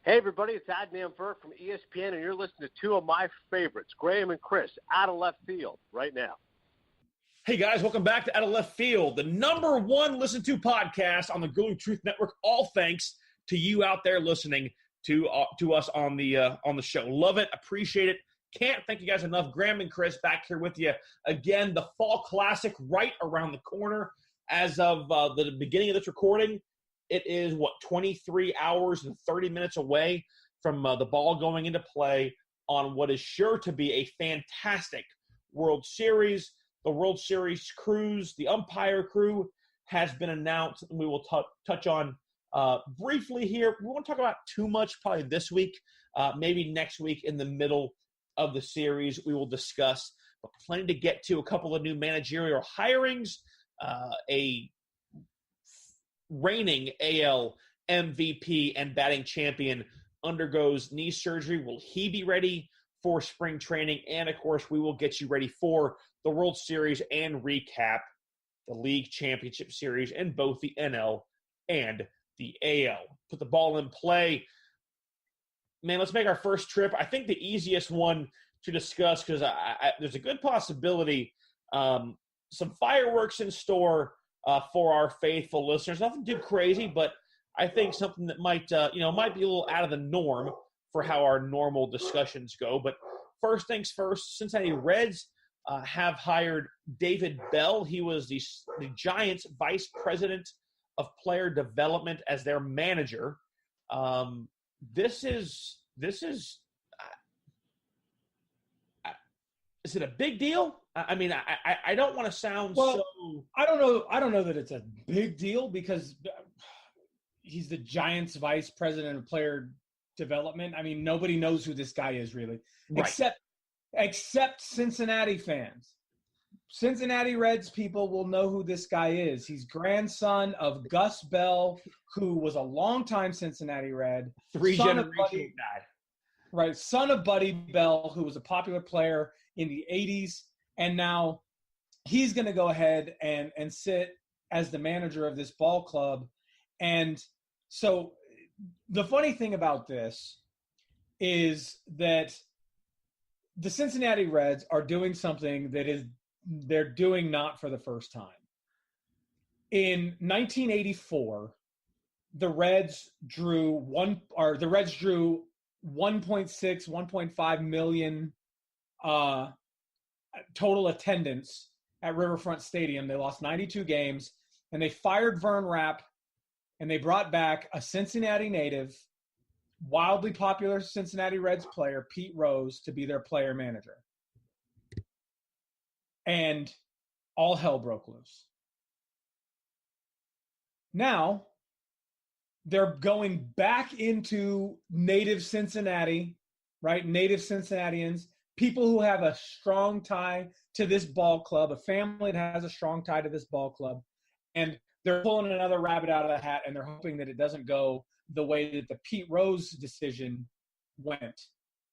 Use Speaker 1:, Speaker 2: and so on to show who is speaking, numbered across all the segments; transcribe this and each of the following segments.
Speaker 1: Hey, everybody, it's Adnan Burke from ESPN, and you're listening to two of my favorites, Graham and Chris, Out of Left Field, right now.
Speaker 2: Hey, guys, welcome back to Out of Left Field, the number one listened to podcast on the Grueling Truth Network, all thanks to you out there listening to us on the show. Love it, appreciate it. Can't thank you guys enough. Graham and Chris back here with you again. The Fall Classic right around the corner. As of the beginning of this recording, it is, 23 hours and 30 minutes away from the ball going into play on what is sure to be a fantastic World Series. The World Series cruise, the umpire crew, has been announced. We will touch on briefly here. We won't talk about too much probably this week. Maybe next week in the middle of the series we will discuss. But plenty to get to. A couple of new managerial hirings. A reigning AL MVP and batting champion undergoes knee surgery. Will he be ready for spring training? And, of course, we will get you ready for the World Series and recap the League Championship Series in both the NL and the AL. Put the ball in play. Man, let's make our first trip. I think the easiest one to discuss, because there's a good possibility some fireworks in store for our faithful listeners. Nothing too crazy, but I think something that might be a little out of the norm for how our normal discussions go. But first things first, Cincinnati Reds have hired David Bell. He was the Giants' vice president of player development as their manager. This is it a big deal? I mean, I don't want to sound so.
Speaker 3: I don't know that it's a big deal because he's the Giants' vice president of player development. I mean, nobody knows who this guy is really, right. except Cincinnati fans. Cincinnati Reds people will know who this guy is. He's grandson of Gus Bell, who was a longtime Cincinnati Red.
Speaker 2: Three-generation guy.
Speaker 3: Right, son of Buddy Bell, who was a popular player in the 80s. And now he's going to go ahead and sit as the manager of this ball club. And so the funny thing about this is that the Cincinnati Reds are doing something that they're doing not for the first time. In 1984, the Reds drew 1.6, 1.5 million total attendance at Riverfront Stadium. They lost 92 games, and they fired Vern Rapp, and they brought back a Cincinnati native, wildly popular Cincinnati Reds player, Pete Rose, to be their player manager. And all hell broke loose. Now, they're going back into native Cincinnati, right? Native Cincinnatians, people who have a strong tie to this ball club, a family that has a strong tie to this ball club, and they're pulling another rabbit out of the hat, and they're hoping that it doesn't go the way that the Pete Rose decision went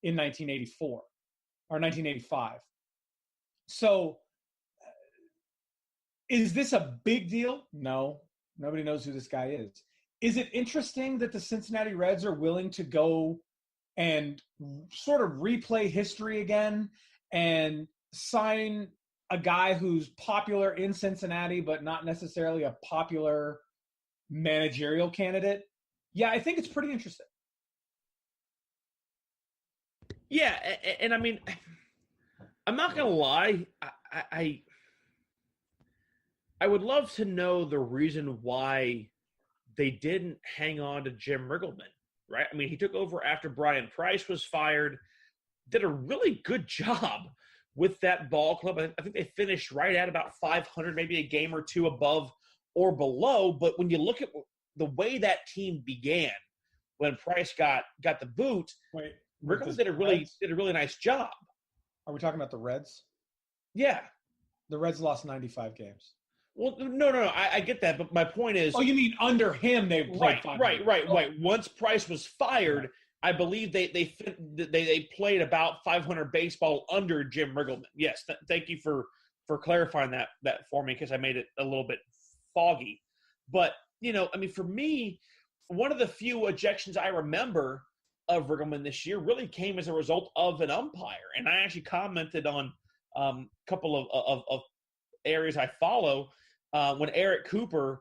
Speaker 3: in 1984 or 1985. So is this a big deal? No. Nobody knows who this guy is. Is it interesting that the Cincinnati Reds are willing to go and sort of replay history again and sign a guy who's popular in Cincinnati but not necessarily a popular managerial candidate? Yeah, I think it's pretty interesting.
Speaker 2: Yeah, and I mean, I'm not going to lie. I would love to know the reason why they didn't hang on to Jim Riggleman. Right? I mean, he took over after Brian Price was fired, did a really good job with that ball club. I think they finished right at about 500, maybe a game or two above or below. But when you look at the way that team began, when Price got the boot, Riggleman did a really nice job.
Speaker 3: Are we talking about the Reds?
Speaker 2: Yeah.
Speaker 3: The Reds lost 95 games.
Speaker 2: Well, no. I get that, but my point is.
Speaker 3: Oh, you mean under him they played 500?
Speaker 2: Right. Once Price was fired, I believe they played about 500 baseball under Jim Riggleman. Yes, thank you for clarifying that for me because I made it a little bit foggy. But I mean, for me, one of the few ejections I remember of Riggleman this year really came as a result of an umpire. And I actually commented on a couple of areas I follow when Eric Cooper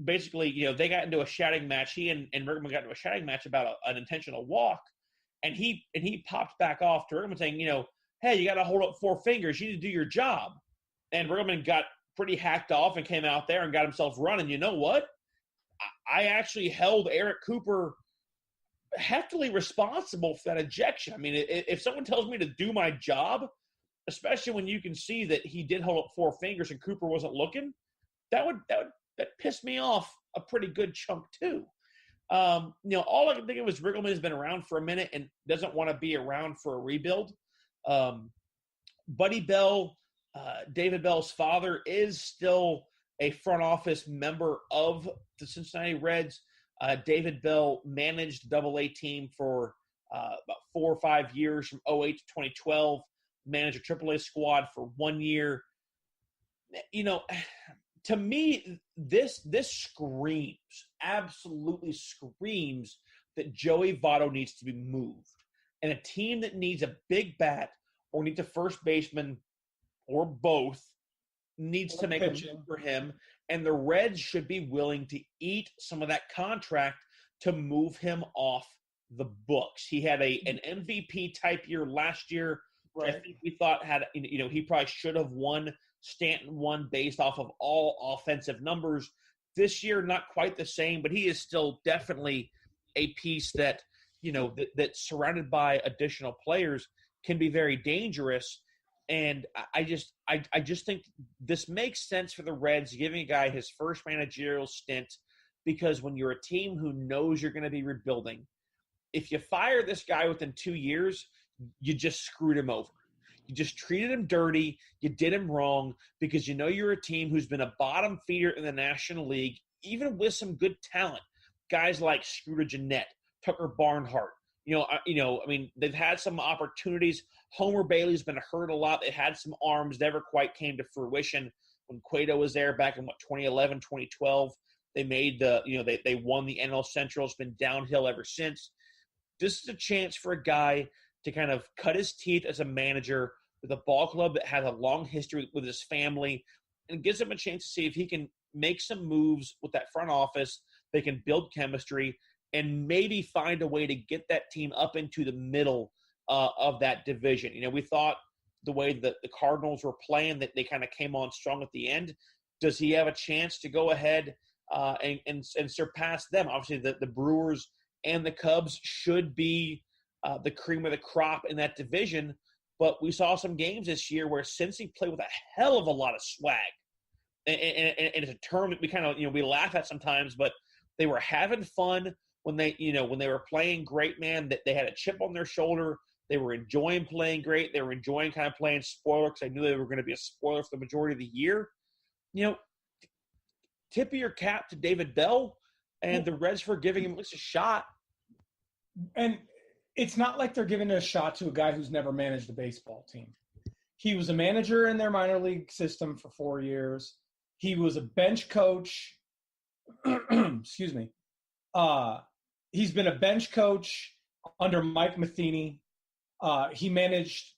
Speaker 2: basically, they got into a shouting match. He and Riggleman got into a shouting match about an intentional walk. And he popped back off to Riggleman saying, hey, you got to hold up 4 fingers. You need to do your job. And Riggleman got pretty hacked off and came out there and got himself running. You know what? I actually held Eric Cooper heftily responsible for that ejection. I mean, if someone tells me to do my job, especially when you can see that he did hold up 4 fingers and Cooper wasn't looking, that pissed me off a pretty good chunk too. All I can think of is Riggleman has been around for a minute and doesn't want to be around for a rebuild. Buddy Bell, David Bell's father, is still a front office member of the Cincinnati Reds. David Bell managed the AA team for about 4 or 5 years from 2008 to 2012, managed a AAA squad for 1 year. To me, this absolutely screams that Joey Votto needs to be moved. And a team that needs a big bat or needs a first baseman or both needs to make a move for him. And the Reds should be willing to eat some of that contract to move him off the books. He had an MVP type year last year. Right. I think we thought he probably should have won. Stanton won based off of all offensive numbers. This year, not quite the same, but he is still definitely a piece that, that's surrounded by additional players can be very dangerous. And I just think this makes sense for the Reds, giving a guy his first managerial stint, because when you're a team who knows you're going to be rebuilding, if you fire this guy within 2 years, you just screwed him over. You just treated him dirty. You did him wrong because you're a team who's been a bottom feeder in the National League, even with some good talent. Guys like Scooter Gennett, Tucker Barnhart. They've had some opportunities. Homer Bailey's been hurt a lot. They had some arms, never quite came to fruition. When Cueto was there back in 2011, 2012, they made they won the NL Central. It's been downhill ever since. This is a chance for a guy to kind of cut his teeth as a manager with a ball club that has a long history with his family, and gives him a chance to see if he can make some moves with that front office. They can build chemistry and maybe find a way to get that team up into the middle of that division. We thought the way that the Cardinals were playing, that they kind of came on strong at the end. Does he have a chance to go ahead and surpass them? Obviously, the Brewers and the Cubs should be the cream of the crop in that division. But we saw some games this year where Cincy played with a hell of a lot of swag. And it's a term that we kind of, we laugh at sometimes, but they were having fun when they were playing great, man. That they had a chip on their shoulder. They were enjoying playing great. They were enjoying kind of playing spoiler because I knew they were going to be a spoiler for the majority of the year. Tip of your cap to David Bell and the Reds for giving him at least a shot.
Speaker 3: And it's not like they're giving a shot to a guy who's never managed a baseball team. He was a manager in their minor league system for 4 years. He was a bench coach. Excuse me. He's been a bench coach under Mike Matheny. He managed.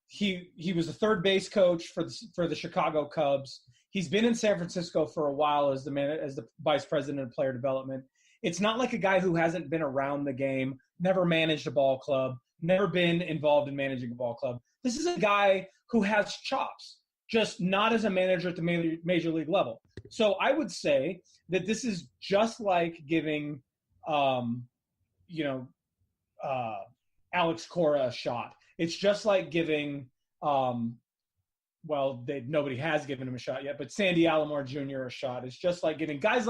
Speaker 3: He was a third base coach for the Chicago Cubs. He's been in San Francisco for a while as the vice president of player development. It's not like a guy who hasn't been around the game, never managed a ball club, never been involved in managing a ball club. This is a guy who has chops, just not as a manager at the major league level. So I would say that this is just like giving, Alex Cora a shot. It's just like giving, nobody has given him a shot yet, but Sandy Alomar Jr. a shot. It's just like giving guys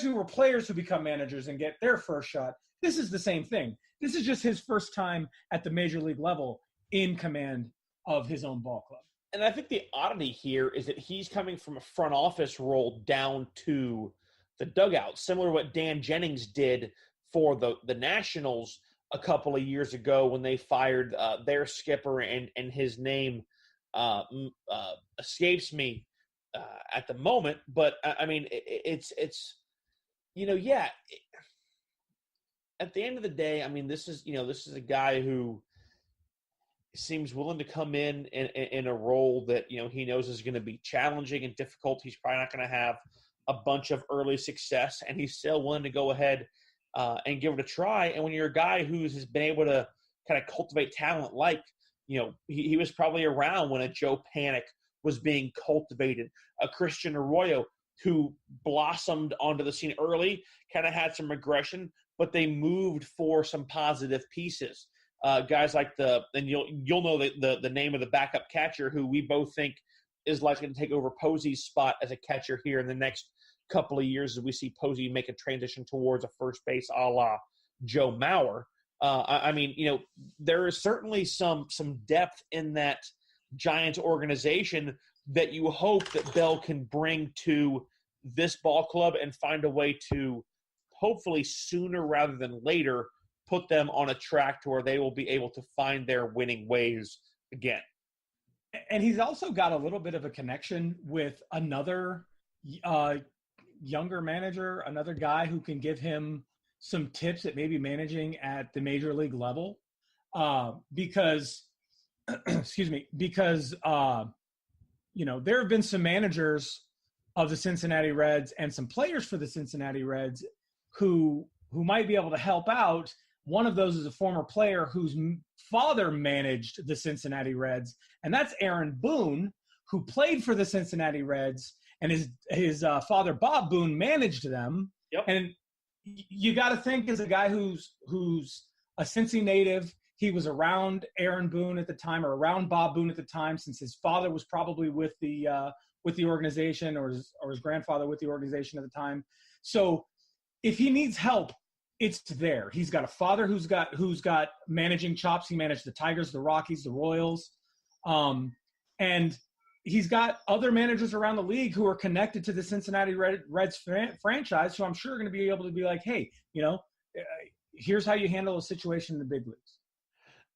Speaker 3: who were players who become managers and get their first shot. This is the same thing. This is just his first time at the major league level in command of his own ball club.
Speaker 2: And I think the oddity here is that he's coming from a front office role down to the dugout, similar to what Dan Jennings did for the Nationals a couple of years ago when they fired their skipper, and his name escapes me at the moment. But I mean, it's at the end of the day, I mean, this is a guy who seems willing to come in a role that, he knows is going to be challenging and difficult. He's probably not going to have a bunch of early success, and he's still willing to go ahead and give it a try. And when you're a guy has been able to kind of cultivate talent, like, he was probably around when a Joe Panic was being cultivated, a Christian Arroyo who blossomed onto the scene early, kind of had some regression, but they moved for some positive pieces. Guys like and you'll know the name of the backup catcher who we both think is likely to take over Posey's spot as a catcher here in the next couple of years as we see Posey make a transition towards a first base a la Joe Mauer. I mean, there is certainly some depth in that Giants organization that you hope that Bell can bring to this ball club and find a way to hopefully sooner rather than later put them on a track to where they will be able to find their winning ways again.
Speaker 3: And he's also got a little bit of a connection with another younger manager, another guy who can give him some tips at maybe managing at the major league level. Because there have been some managers of the Cincinnati Reds and some players for the Cincinnati Reds who might be able to help out. One of those is a former player whose father managed the Cincinnati Reds, and that's Aaron Boone, who played for the Cincinnati Reds, and his father, Bob Boone, managed them.
Speaker 2: Yep.
Speaker 3: And you got to think, as a guy who's a Cincy native, he was around Aaron Boone at the time, or around Bob Boone at the time, since his father was probably with the organization, or his grandfather with the organization at the time. So if he needs help, it's there. He's got a father who's got managing chops. He managed the Tigers, the Rockies, the Royals, and he's got other managers around the league who are connected to the Cincinnati Reds franchise, who I'm sure are going to be able to be like, hey, here's how you handle a situation in the big leagues.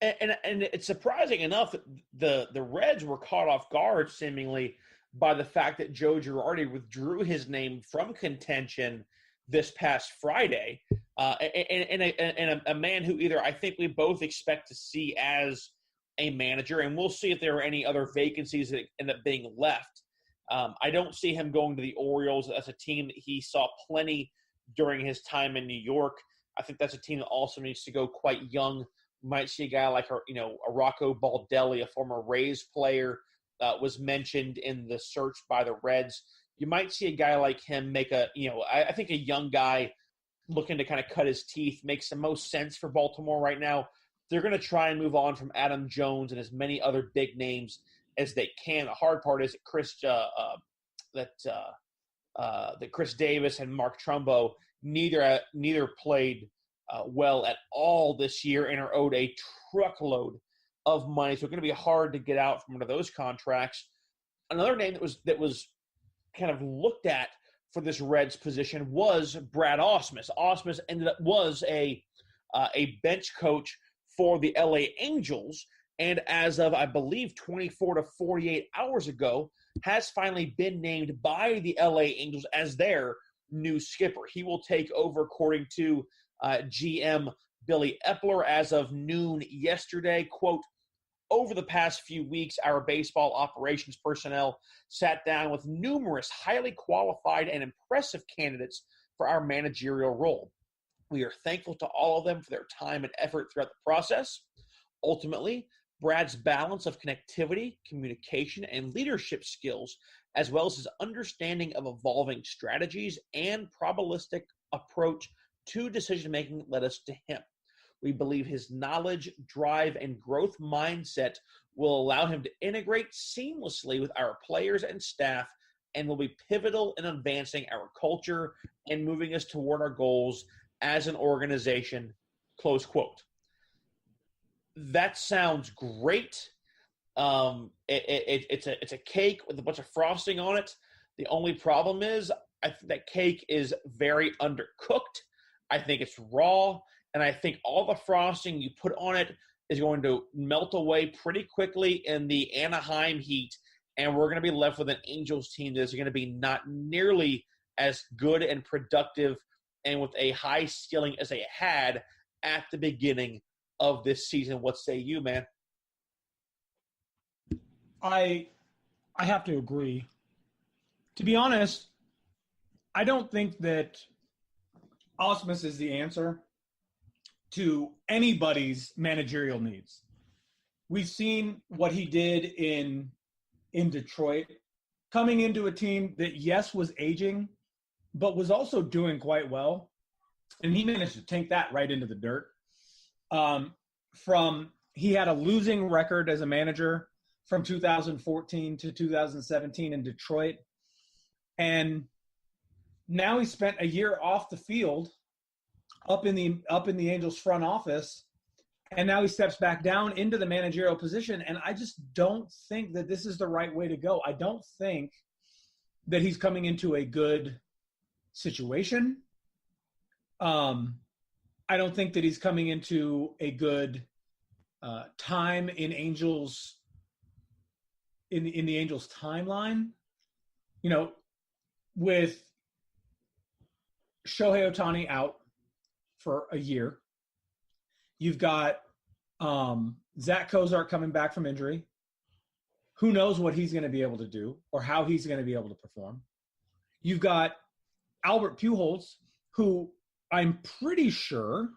Speaker 2: And it's surprising enough that the Reds were caught off guard seemingly by the fact that Joe Girardi withdrew his name from contention this past Friday, and a man who either I think we both expect to see as a manager, and we'll see if there are any other vacancies that end up being left. I don't see him going to the Orioles. That's a team that he saw plenty during his time in New York. I think that's a team that also needs to go quite young. You might see a guy like a Rocco Baldelli, a former Rays player, was mentioned in the search by the Reds. You might see a guy like him make I think a young guy looking to kind of cut his teeth makes the most sense for Baltimore right now. They're going to try and move on from Adam Jones and as many other big names as they can. The hard part is that Chris Davis and Mark Trumbo neither played well at all this year and are owed a truckload of money. So it's going to be hard to get out from under those contracts. Another name that was kind of looked at for this Reds position was Brad Ausmus. Ausmus was a bench coach for the LA Angels, and as of, I believe, 24 to 48 hours ago, has finally been named by the LA Angels as their new skipper. He will take over, according to GM Billy Epler, as of noon yesterday. Quote, over the past few weeks, our baseball operations personnel sat down with numerous highly qualified and impressive candidates for our managerial role. We are thankful to all of them for their time and effort throughout the process. Ultimately, Brad's balance of connectivity, communication, and leadership skills, as well as his understanding of evolving strategies and probabilistic approach to decision-making, led us to him. We believe his knowledge, drive, and growth mindset will allow him to integrate seamlessly with our players and staff and will be pivotal in advancing our culture and moving us toward our goals as an organization, close quote. That sounds great. It's a cake with a bunch of frosting on it. The only problem is I think that cake is very undercooked. I think it's raw. And I think all the frosting you put on it is going to melt away pretty quickly in the Anaheim heat, and we're going to be left with an Angels team that's going to be not nearly as good and productive and with a high ceiling as they had at the beginning of this season. What say you, man?
Speaker 3: I have to agree. To be honest, I don't think that Osmus is the answer to anybody's managerial needs. We've seen what he did in Detroit, coming into a team that, yes, was aging, but was also doing quite well. And he managed to tank that right into the dirt. He had a losing record as a manager from 2014 to 2017 in Detroit. And now he spent a year off the field up in the Angels front office, and now he steps back down into the managerial position. And I just don't think that this is the right way to go. I don't think that he's coming into a good situation. I don't think that he's coming into a good time in Angels in the Angels timeline. You know, with Shohei Ohtani out for a year, you've got Zach Kozart coming back from injury. Who knows what he's going to be able to do or how he's going to be able to perform. You've got Albert Pujols, who I'm pretty sure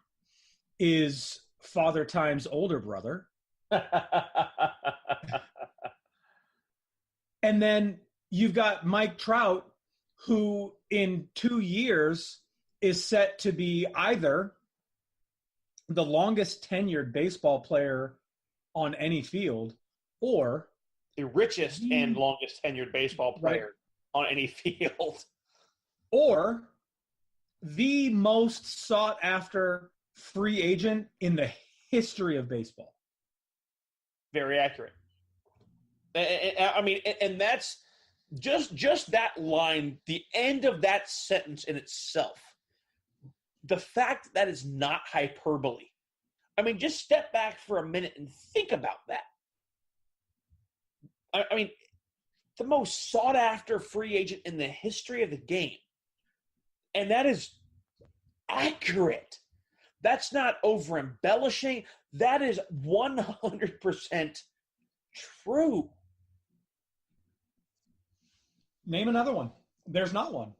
Speaker 3: is Father Time's older brother. And then you've got Mike Trout, who in 2 years is set to be either the longest tenured baseball player on any field or
Speaker 2: the richest and longest tenured baseball player on any field.
Speaker 3: Or the most sought after free agent in the history of baseball.
Speaker 2: Very accurate. I mean, and that's just that line, the end of that sentence in itself. The fact that is not hyperbole. I mean, just step back for a minute and think about that. I mean, the most sought-after free agent in the history of the game. And that is accurate. That's not over-embellishing. That is 100% true.
Speaker 3: Name another one. There's not one.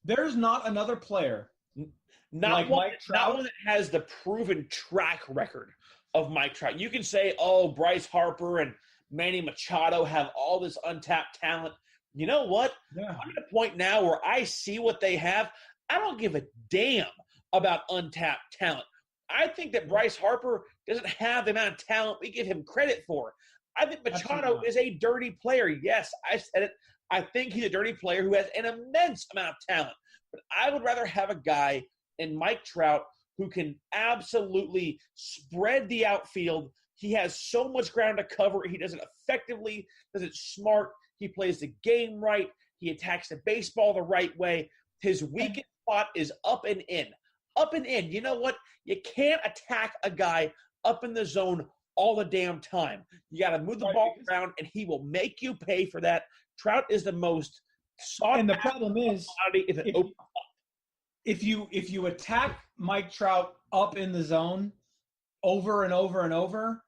Speaker 3: There's not another player.
Speaker 2: Not one that has the proven track record of Mike Trout. You can say, oh, Bryce Harper and Manny Machado have all this untapped talent. You know what? Yeah. I'm at a point now where I see what they have. I don't give a damn about untapped talent. I think that Bryce Harper doesn't have the amount of talent we give him credit for. I think Machado is a dirty player. Yes, I said it. I think he's a dirty player who has an immense amount of talent. But I would rather have a guy in Mike Trout who can absolutely spread the outfield. He has so much ground to cover. He does it effectively, does it smart. He plays the game right. He attacks the baseball the right way. His weakest spot is up and in. Up and in. You know what? You can't attack a guy up in the zone all the damn time. You got to move the ball around, and he will make you pay for that. Trout is the most sought.
Speaker 3: And the problem is, if you attack Mike Trout up in the zone over and over and over,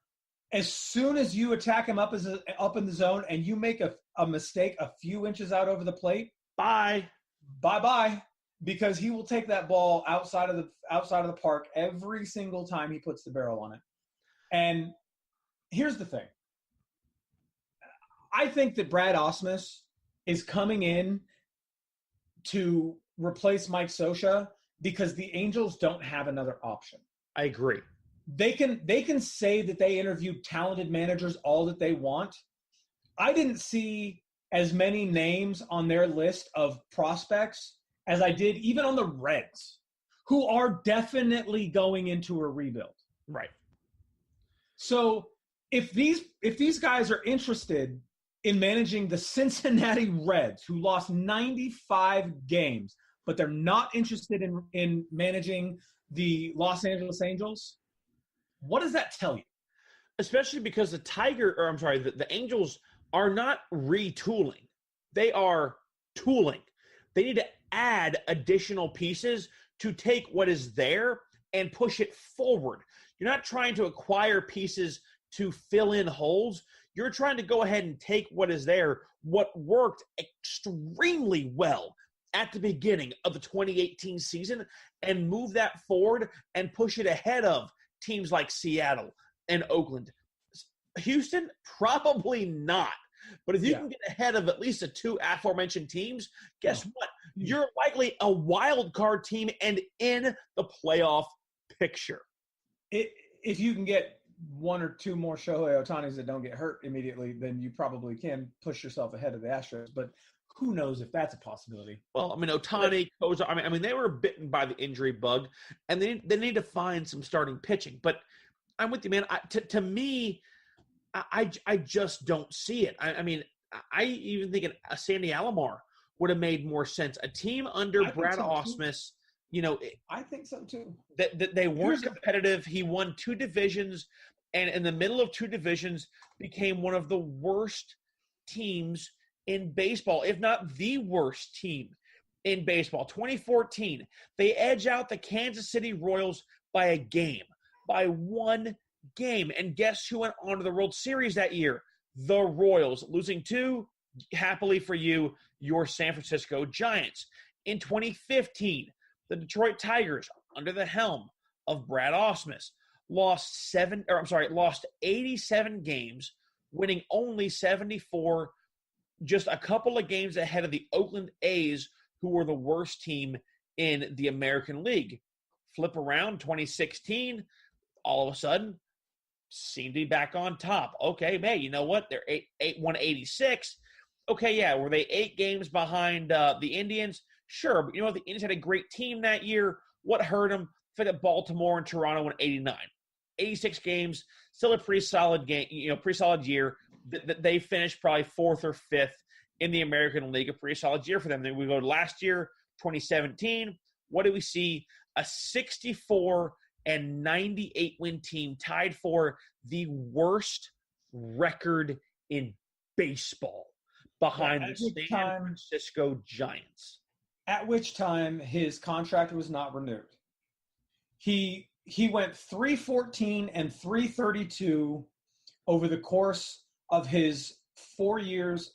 Speaker 3: as soon as you attack him up in the zone and you make a mistake a few inches out over the plate, bye, because he will take that ball outside of the park every single time he puts the barrel on it. And here's the thing. I think that Brad Osmus is coming in to replace Mike Scioscia because the Angels don't have another option.
Speaker 2: I agree.
Speaker 3: They can say that they interviewed talented managers all that they want. I didn't see as many names on their list of prospects as I did even on the Reds, who are definitely going into a rebuild.
Speaker 2: Right.
Speaker 3: So if these guys are interested in managing the Cincinnati Reds, who lost 95 games, but they're not interested in managing the Los Angeles Angels, what does that tell you?
Speaker 2: Especially because the Angels are not retooling. They are tooling. They need to add additional pieces to take what is there and push it forward. You're not trying to acquire pieces to fill in holes. You're trying to go ahead and take what is there, what worked extremely well at the beginning of the 2018 season, and move that forward and push it ahead of teams like Seattle and Oakland. Houston, probably not. But if you can get ahead of at least the two aforementioned teams, guess what? You're likely a wild card team and in the playoff picture.
Speaker 3: If you can get one or two more Shohei Ohtanis that don't get hurt immediately, then you probably can push yourself ahead of the Astros. But who knows if that's a possibility?
Speaker 2: Well, Ohtani, Koza, they were bitten by the injury bug, and they need to find some starting pitching. But I'm with you, man. To me, I just don't see it. I even think a Sandy Alomar would have made more sense. A team under Brad Ausmus,
Speaker 3: I think so too.
Speaker 2: That they weren't competitive. He won 2 divisions, and in the middle of 2 divisions became one of the worst teams in baseball, if not the worst team in baseball. 2014, they edge out the Kansas City Royals by by 1 game. And guess who went on to the World Series that year? The Royals, losing 2, happily for you, your San Francisco Giants. In 2015, the Detroit Tigers, under the helm of Brad Ausmus, lost 87 games, winning only 74, just a couple of games ahead of the Oakland A's, who were the worst team in the American League. Flip around, 2016, all of a sudden, seemed to be back on top. Okay, hey, you know what? They're 186. Okay, yeah, were they 8 games behind the Indians? Sure, but you know what? The Indians had a great team that year. What hurt them? I think that Baltimore and Toronto won 89. 86 games, still a pretty solid game, pretty solid year. They finished probably 4th or 5th in the American League, a pretty solid year for them. Then we go to last year, 2017. What do we see? A 64 and 98 win team tied for the worst record in baseball behind the San Francisco Giants.
Speaker 3: At which time his contract was not renewed. He went 314 and 332 over the course of his 4 years,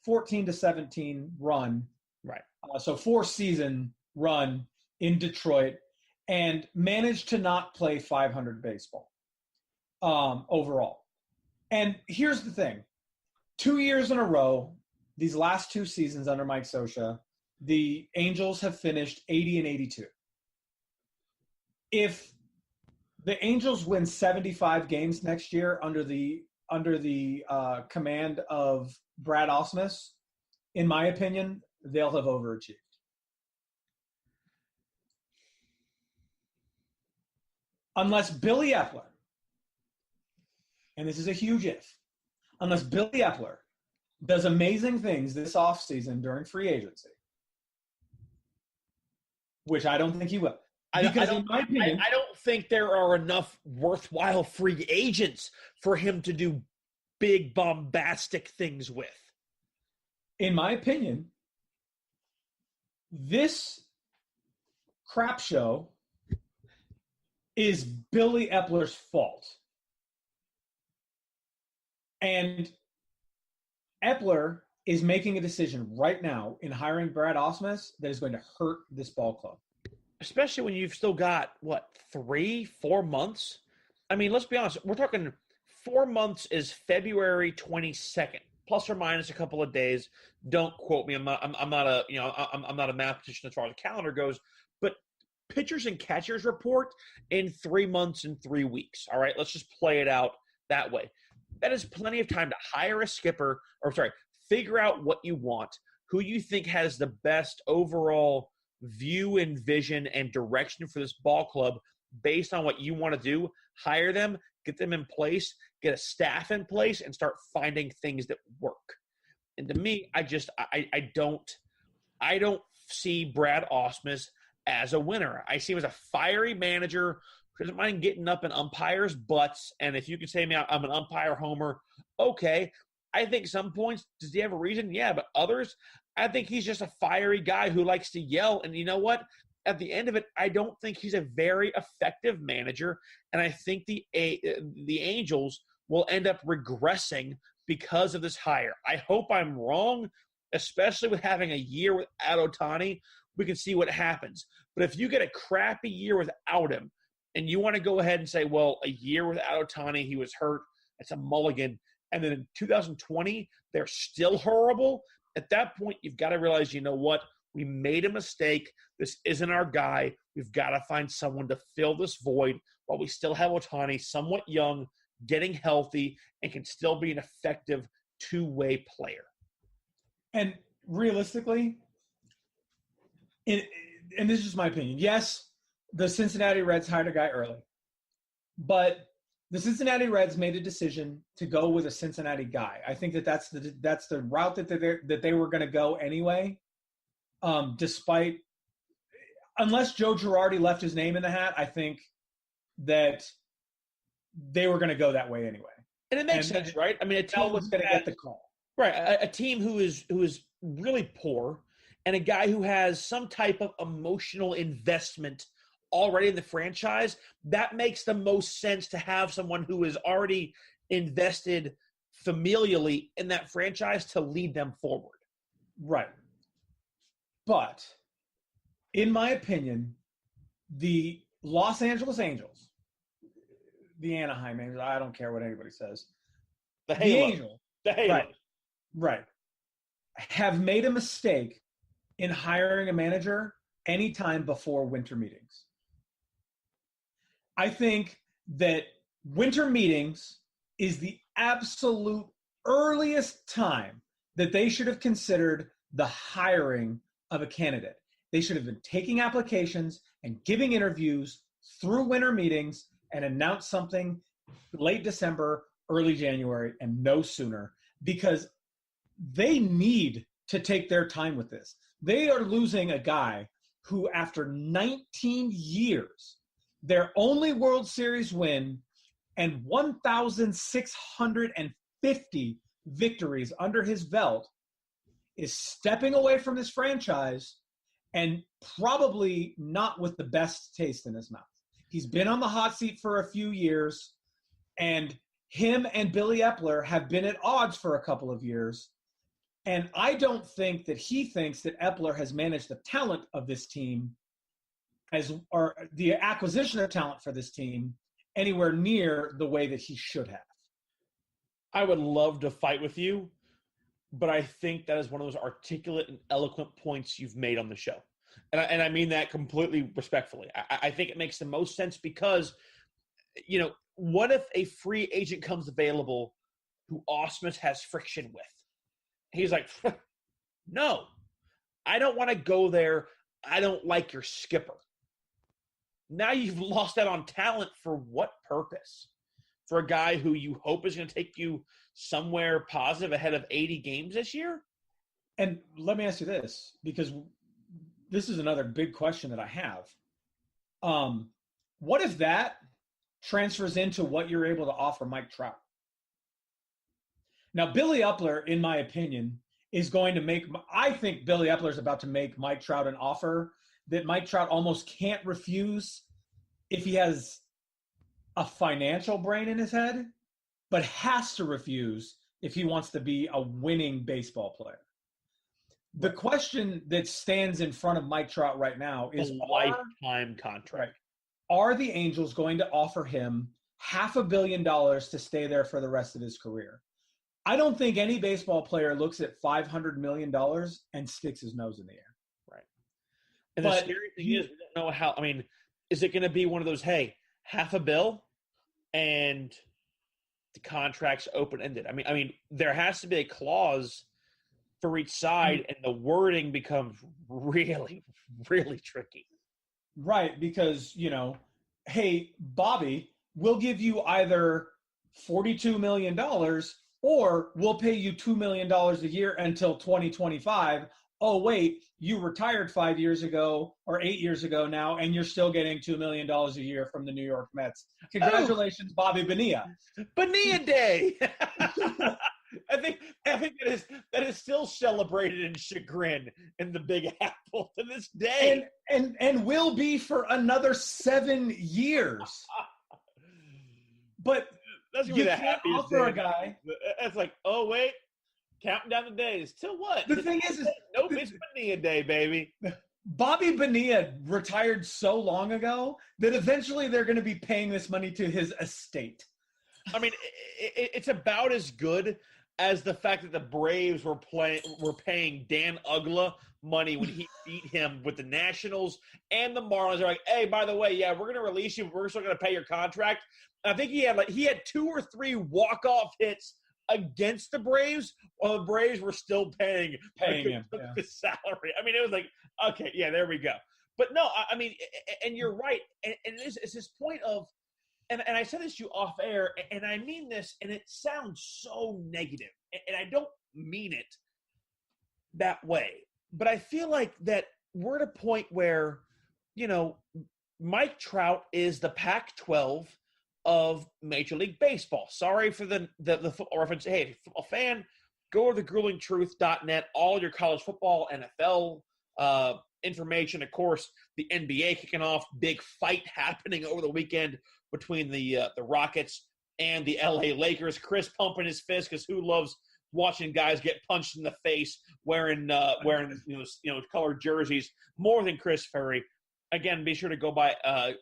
Speaker 3: 14 to 17 run.
Speaker 2: Right.
Speaker 3: So 4-season run in Detroit, and managed to not play 500 baseball overall. And here's the thing. 2 years in a row, these last 2 seasons under Mike Scioscia, the Angels have finished 80 and 82. If the Angels win 75 games next year under the command of Brad Ausmus, in my opinion, they'll have overachieved. Unless Billy Epler, and this is a huge if, unless Billy Epler does amazing things this offseason during free agency, which I don't think he will. Because in my opinion,
Speaker 2: I don't think there are enough worthwhile free agents for him to do big bombastic things with.
Speaker 3: In my opinion, this crap show is Billy Epler's fault. And Epler is making a decision right now in hiring Brad Ausmus that is going to hurt this ball club.
Speaker 2: Especially when you've still got, 3-4 months? Let's be honest. We're talking 4 months is February 22nd, plus or minus a couple of days. Don't quote me. I'm not a mathematician as far as the calendar goes. But pitchers and catchers report in 3 months and 3 weeks. All right, let's just play it out that way. That is plenty of time to hire a skipper, figure out what you want, who you think has the best overall view and vision and direction for this ball club based on what you want to do. Hire them, get them in place, get a staff in place, and start finding things that work. And to me, I don't see Brad Ausmus as a winner. I see him as a fiery manager who doesn't mind getting up in umpires' butts. And if you could say to me, I'm an umpire homer, okay. I think some points, does he have a reason? Yeah, but others, I think he's just a fiery guy who likes to yell. And you know what? at the end of it, I don't think he's a very effective manager, and I think the Angels will end up regressing because of this hire. I hope I'm wrong, especially with having a year without Ohtani. We can see what happens. But if you get a crappy year without him, and you want to go ahead and say, well, a year without Ohtani, he was hurt, it's a mulligan, and then in 2020, they're still horrible, at that point, you've got to realize, you know what? We made a mistake. This isn't our guy. We've got to find someone to fill this void while we still have Ohtani, somewhat young, getting healthy, and can still be an effective two-way player.
Speaker 3: And realistically, and this is just my opinion, yes, the Cincinnati Reds hired a guy early, but the Cincinnati Reds made a decision to go with a Cincinnati guy. I think that's the route that they were going to go anyway. Despite, unless Joe Girardi left his name in the hat, I think that they were going to go that way anyway.
Speaker 2: And it makes sense, right? I mean, a team
Speaker 3: was going to get the call,
Speaker 2: right? A team who is really poor, and a guy who has some type of emotional investment already in the franchise. That makes the most sense to have someone who is already invested familially in that franchise to lead them forward.
Speaker 3: Right. But, in my opinion, the Los Angeles Angels, the Anaheim Angels, I don't care what anybody says.
Speaker 2: The Halo.
Speaker 3: Right. Have made a mistake in hiring a manager anytime before winter meetings. I think that winter meetings is the absolute earliest time that they should have considered the hiring of a candidate. They should have been taking applications and giving interviews through winter meetings and announce something late December, early January, and no sooner, because they need to take their time with this. They are losing a guy who, after 19 years, their only World Series win and 1,650 victories under his belt, is stepping away from this franchise and probably not with the best taste in his mouth. He's been on the hot seat for a few years, and him and Billy Epler have been at odds for a couple of years. And I don't think that he thinks that Epler has managed the talent of this team or the acquisition of talent for this team anywhere near the way that he should have.
Speaker 2: I would love to fight with you, but I think that is one of those articulate and eloquent points you've made on the show. And I mean that completely respectfully. I think it makes the most sense because, you know, what if a free agent comes available who Ausmus has friction with? He's like, no, I don't want to go there. I don't like your skipper. Now you've lost out on talent for what purpose? For a guy who you hope is going to take you somewhere positive ahead of 80 games this year?
Speaker 3: And let me ask you this, because this is another big question that I have. What if that transfers into what you're able to offer Mike Trout? Now, Billy Epler, in my opinion, is going to make – I think Billy Epler is about to make Mike Trout an offer that Mike Trout almost can't refuse if he has a financial brain in his head, but has to refuse if he wants to be a winning baseball player. The question that stands in front of Mike Trout right now is
Speaker 2: a lifetime contract.
Speaker 3: Are the Angels going to offer him $500 million to stay there for the rest of his career? I don't think any baseball player looks at $500 million and sticks his nose in the air.
Speaker 2: Right. And the scary thing is, we don't know how – I mean, is it going to be one of those, hey, $500 million and the contract's open-ended? I mean, there has to be a clause for each side, and the wording becomes really, really tricky.
Speaker 3: Right, because, you know, hey, Bobby, we'll give you either $42 million or we'll pay you $2 million a year until 2025. Oh, wait, you retired 5 years ago or 8 years ago now, and you're still getting $2 million a year from the New York Mets. Congratulations, Bobby Bonilla.
Speaker 2: Bonilla Day. I think that is still celebrated in chagrin in the Big Apple to this day,
Speaker 3: and will be for another 7 years. But
Speaker 2: that's gonna be the
Speaker 3: can't
Speaker 2: happiest
Speaker 3: offer
Speaker 2: day.
Speaker 3: a guy.
Speaker 2: That's like, oh wait, counting down the days till what?
Speaker 3: The thing is
Speaker 2: nope, it's Bonilla Day, baby.
Speaker 3: Bobby Bonilla retired so long ago that eventually they're going to be paying this money to his estate.
Speaker 2: I mean, it's about as good as the fact that the Braves were paying Dan Uggla money when he beat him with the Nationals and the Marlins. They're like, hey, by the way, yeah, we're going to release you. We're still going to pay your contract. And I think he had 2 or 3 walk-off hits against the Braves while the Braves were still paying him his salary. I mean, it was like, okay, yeah, there we go. But no, I mean, and you're right. And it's this point of, and I said this to you off air, and I mean this, and it sounds so negative, and I don't mean it that way. But I feel like that we're at a point where, Mike Trout is the Pac-12 of Major League Baseball. Sorry for the football reference. Hey, if you're a football fan, go to gruelingtruth.net. All your college football, NFL information. Of course, the NBA kicking off. Big fight happening over the weekend between the Rockets and the LA Lakers. Chris pumping his fist because who loves watching guys get punched in the face wearing colored jerseys more than Chris Ferry. Again, be sure to go by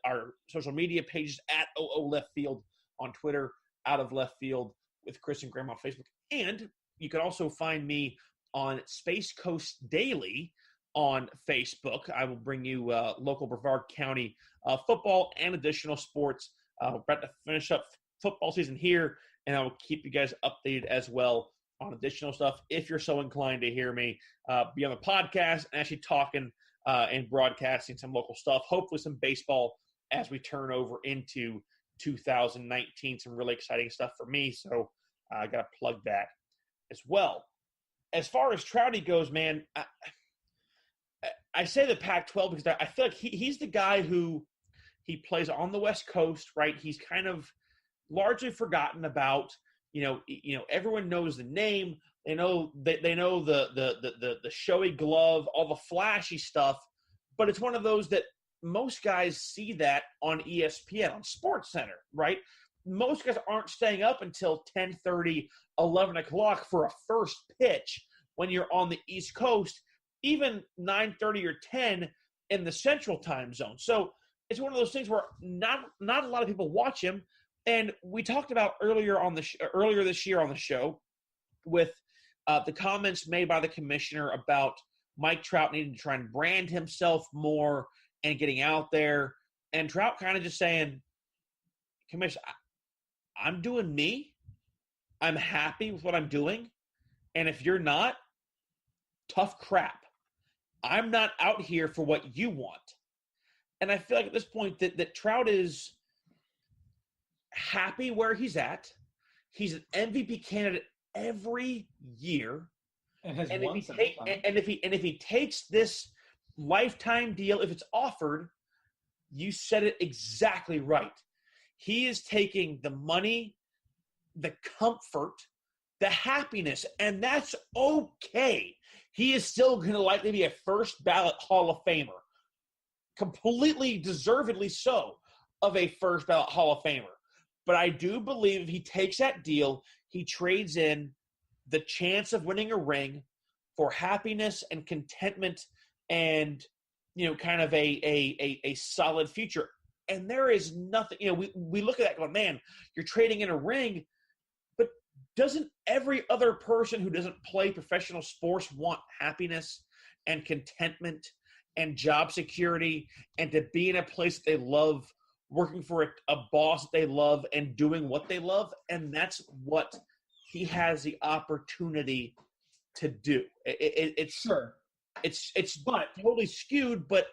Speaker 2: our social media pages at OO Left Field on Twitter, Out of Left Field with Chris and Graham on Facebook. And you can also find me on Space Coast Daily on Facebook. I will bring you local Brevard County football and additional sports. We're about to finish up football season here, and I will keep you guys updated as well on additional stuff if you're so inclined to hear me be on the podcast and actually talking and broadcasting some local stuff, hopefully some baseball as we turn over into 2019. Some really exciting stuff for me, so I got to plug that as well. As far as Trouty goes, man, I say the Pac-12 because I feel like he's the guy who he plays on the West Coast, right? He's kind of largely forgotten about. Everyone knows the name. They know the showy glove, all the flashy stuff, but it's one of those that most guys see that on ESPN, on SportsCenter, right? Most guys aren't staying up until 10:30, 11 o'clock for a first pitch when you're on the East Coast, even 9:30 or 10 in the Central time zone. So it's one of those things where not a lot of people watch him. And we talked about earlier this year on the show with the comments made by the commissioner about Mike Trout needing to try and brand himself more and getting out there. And Trout kind of just saying, Commissioner, I'm doing me. I'm happy with what I'm doing. And if you're not, tough crap. I'm not out here for what you want. And I feel like at this point that Trout is happy where he's at. He's an MVP candidate every year.
Speaker 3: And has
Speaker 2: and
Speaker 3: won
Speaker 2: if he takes this lifetime deal, if it's offered, you said it exactly right. He is taking the money, the comfort, the happiness, and that's okay. He is still going to likely be a first ballot Hall of Famer. Completely deservedly so of a first ballot Hall of Famer. But I do believe if he takes that deal, he trades in the chance of winning a ring for happiness and contentment and, kind of a solid future. And there is nothing, we look at that going, man, you're trading in a ring, but doesn't every other person who doesn't play professional sports want happiness and contentment and job security and to be in a place that they love, working for a boss that they love and doing what they love? And that's what he has the opportunity to do. It's
Speaker 3: sure.
Speaker 2: It's but totally skewed, but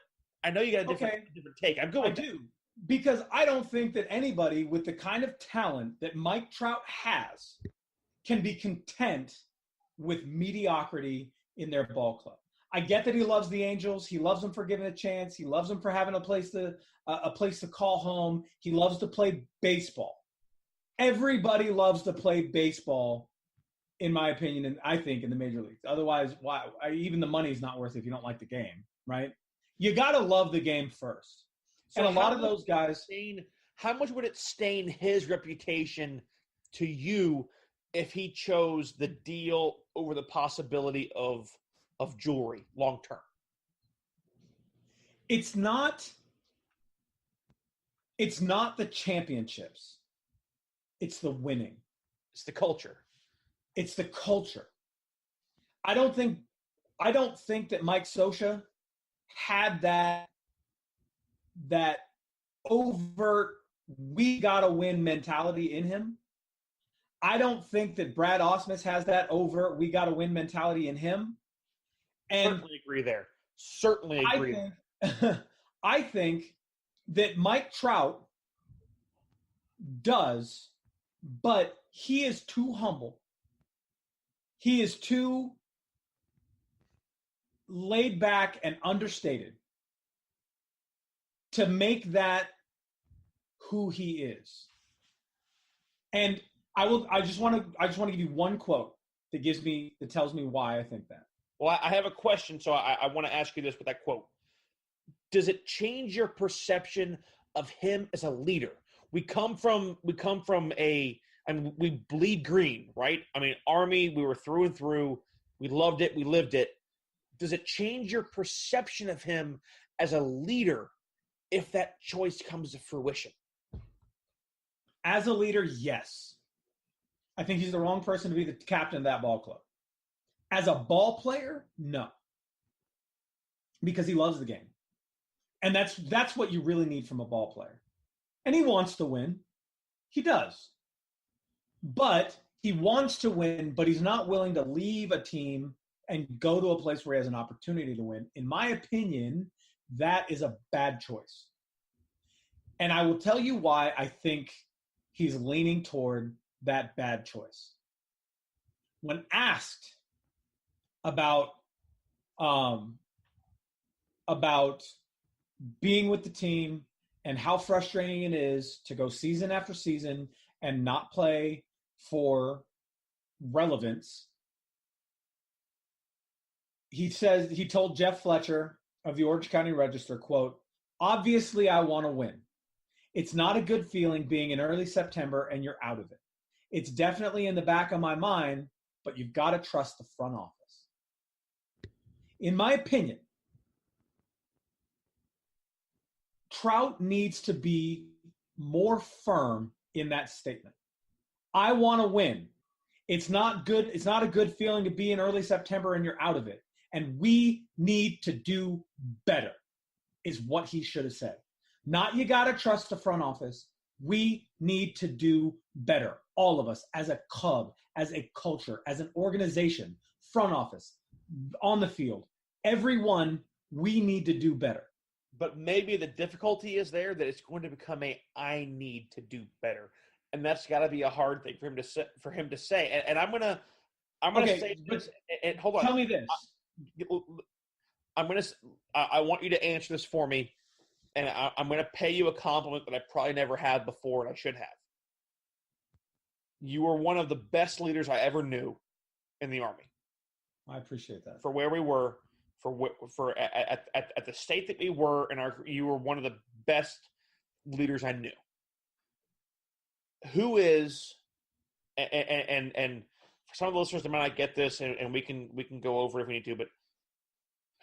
Speaker 2: I know you got a different take. I'm going.
Speaker 3: I do. Because I don't think that anybody with the kind of talent that Mike Trout has can be content with mediocrity in their ball club. I get that he loves the Angels. He loves them for giving a chance. He loves them for having a place to call home. He loves to play baseball. Everybody loves to play baseball in my opinion, and I think in the major leagues. Otherwise, why? Even the money's not worth it if you don't like the game, right? You got to love the game first.
Speaker 2: So
Speaker 3: and a lot of those guys.
Speaker 2: How much would it stain his reputation to you if he chose the deal over the possibility of jewelry long term?
Speaker 3: It's not the championships. It's the winning.
Speaker 2: It's the culture.
Speaker 3: It's the culture. I don't think that Mike Scioscia had that overt we gotta win mentality in him. I don't think that Brad Ausmus has that overt we gotta win mentality in him. And
Speaker 2: certainly agree there. Certainly agree.
Speaker 3: I think that Mike Trout does, but he is too humble. He is too laid back and understated to make that who he is. And I just want to give you one quote that tells me why I think that.
Speaker 2: Well, I have a question, so I want to ask you this with that quote. Does it change your perception of him as a leader? We come from we bleed green, right? I mean, Army, we were through and through. We loved it. We lived it. Does it change your perception of him as a leader if that choice comes to fruition?
Speaker 3: As a leader, yes. I think he's the wrong person to be the captain of that ball club. As a ball player, no. Because he loves the game. And that's what you really need from a ball player. And he wants to win. He does. But he wants to win, but he's not willing to leave a team and go to a place where he has an opportunity to win. In my opinion, that is a bad choice. And I will tell you why I think he's leaning toward that bad choice. When asked about being with the team and how frustrating it is to go season after season and not play for relevance, he told Jeff Fletcher of the Orange County Register, quote, "Obviously I want to win. It's not a good feeling being in early September and you're out of it. It's definitely in the back of my mind, but you've got to trust the front office." In my opinion, Trout needs to be more firm in that statement. I want to win. It's not good. It's not a good feeling to be in early September and you're out of it. And we need to do better, is what he should have said. Not you got to trust the front office. We need to do better. All of us, as a club, as a culture, as an organization, front office, on the field, everyone, we need to do better.
Speaker 2: But maybe the difficulty is there that it's going to become I need to do better. And that's got to be a hard thing for him to say. And I'm gonna say this. And hold on.
Speaker 3: Tell me this.
Speaker 2: I want you to answer this for me, and I'm gonna pay you a compliment that I probably never had before, and I should have. You were one of the best leaders I ever knew in the Army.
Speaker 3: I appreciate that.
Speaker 2: For where we were, for at the state that we were, you were one of the best leaders I knew. Who is, and for some of the listeners that might not get this, and we can go over it if we need to, but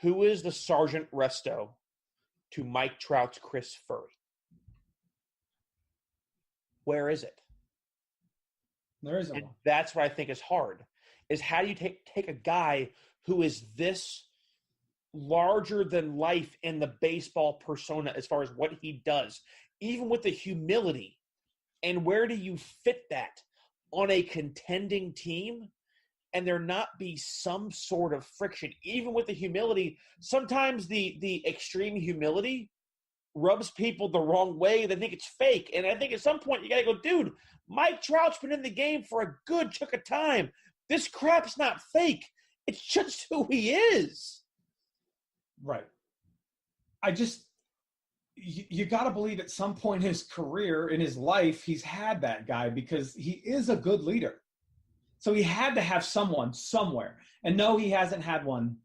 Speaker 2: who is the Sergeant Resto to Mike Trout's Chris Furry? Where is it?
Speaker 3: There isn't one.
Speaker 2: That's what I think is hard, is how do you take a guy who is this larger than life in the baseball persona as far as what he does, even with the humility, and where do you fit that on a contending team and there not be some sort of friction? Even with the humility, sometimes the extreme humility rubs people the wrong way. They think it's fake. And I think at some point you got to go, dude, Mike Trout's been in the game for a good chunk of time. This crap's not fake. It's just who he is.
Speaker 3: Right. You got to believe at some point in his career, in his life, he's had that guy because he is a good leader. So he had to have someone somewhere. And no, he hasn't had one.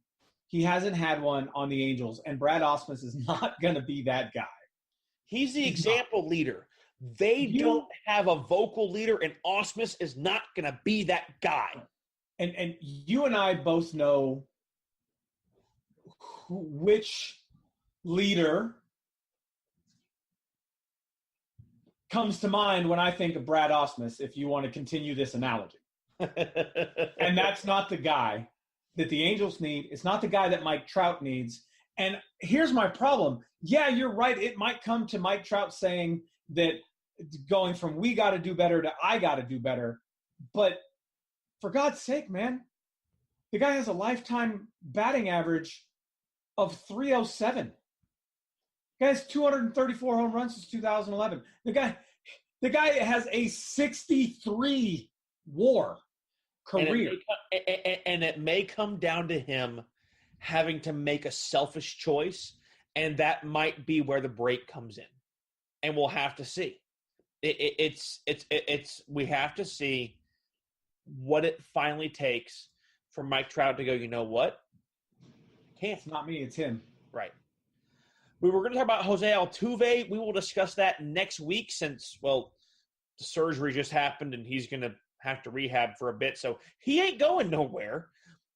Speaker 3: He hasn't had one on the Angels, and Brad Ausmus is not going to be that guy.
Speaker 2: He's the example leader. They don't have a vocal leader, and Ausmus is not going to be that guy.
Speaker 3: And you and I both know which leader comes to mind when I think of Brad Ausmus, if you want to continue this analogy. And that's not the guy that the Angels need. It's not the guy that Mike Trout needs. And here's my problem. Yeah, you're right. It might come to Mike Trout saying that going from we got to do better to I got to do better. But for God's sake, man, the guy has a lifetime batting average of 307. The guy has 234 home runs since 2011. The guy has a 63 WAR career.
Speaker 2: And it may come down to him having to make a selfish choice, and that might be where the break comes in. And we'll have to see. We have to see what it finally takes for Mike Trout to go, you know what? Can't.
Speaker 3: It's not me, it's him.
Speaker 2: Right. We were going to talk about Jose Altuve. We will discuss that next week since, well, the surgery just happened and he's going to have to rehab for a bit. So he ain't going nowhere.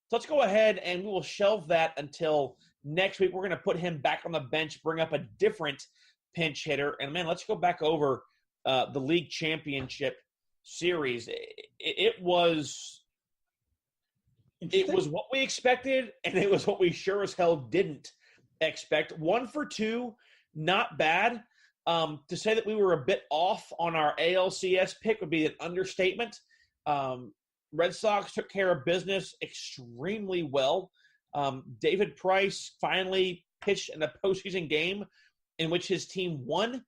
Speaker 2: So let's go ahead and we will shelve that until next week. We're going to put him back on the bench, bring up a different pinch hitter. And, man, let's go back over the league championship series. It was what we expected, and it was what we sure as hell didn't expect. 1 for 2, not bad. To say that we were a bit off on our ALCS pick would be an understatement. Red Sox took care of business extremely well. David Price finally pitched in a postseason game in which his team won,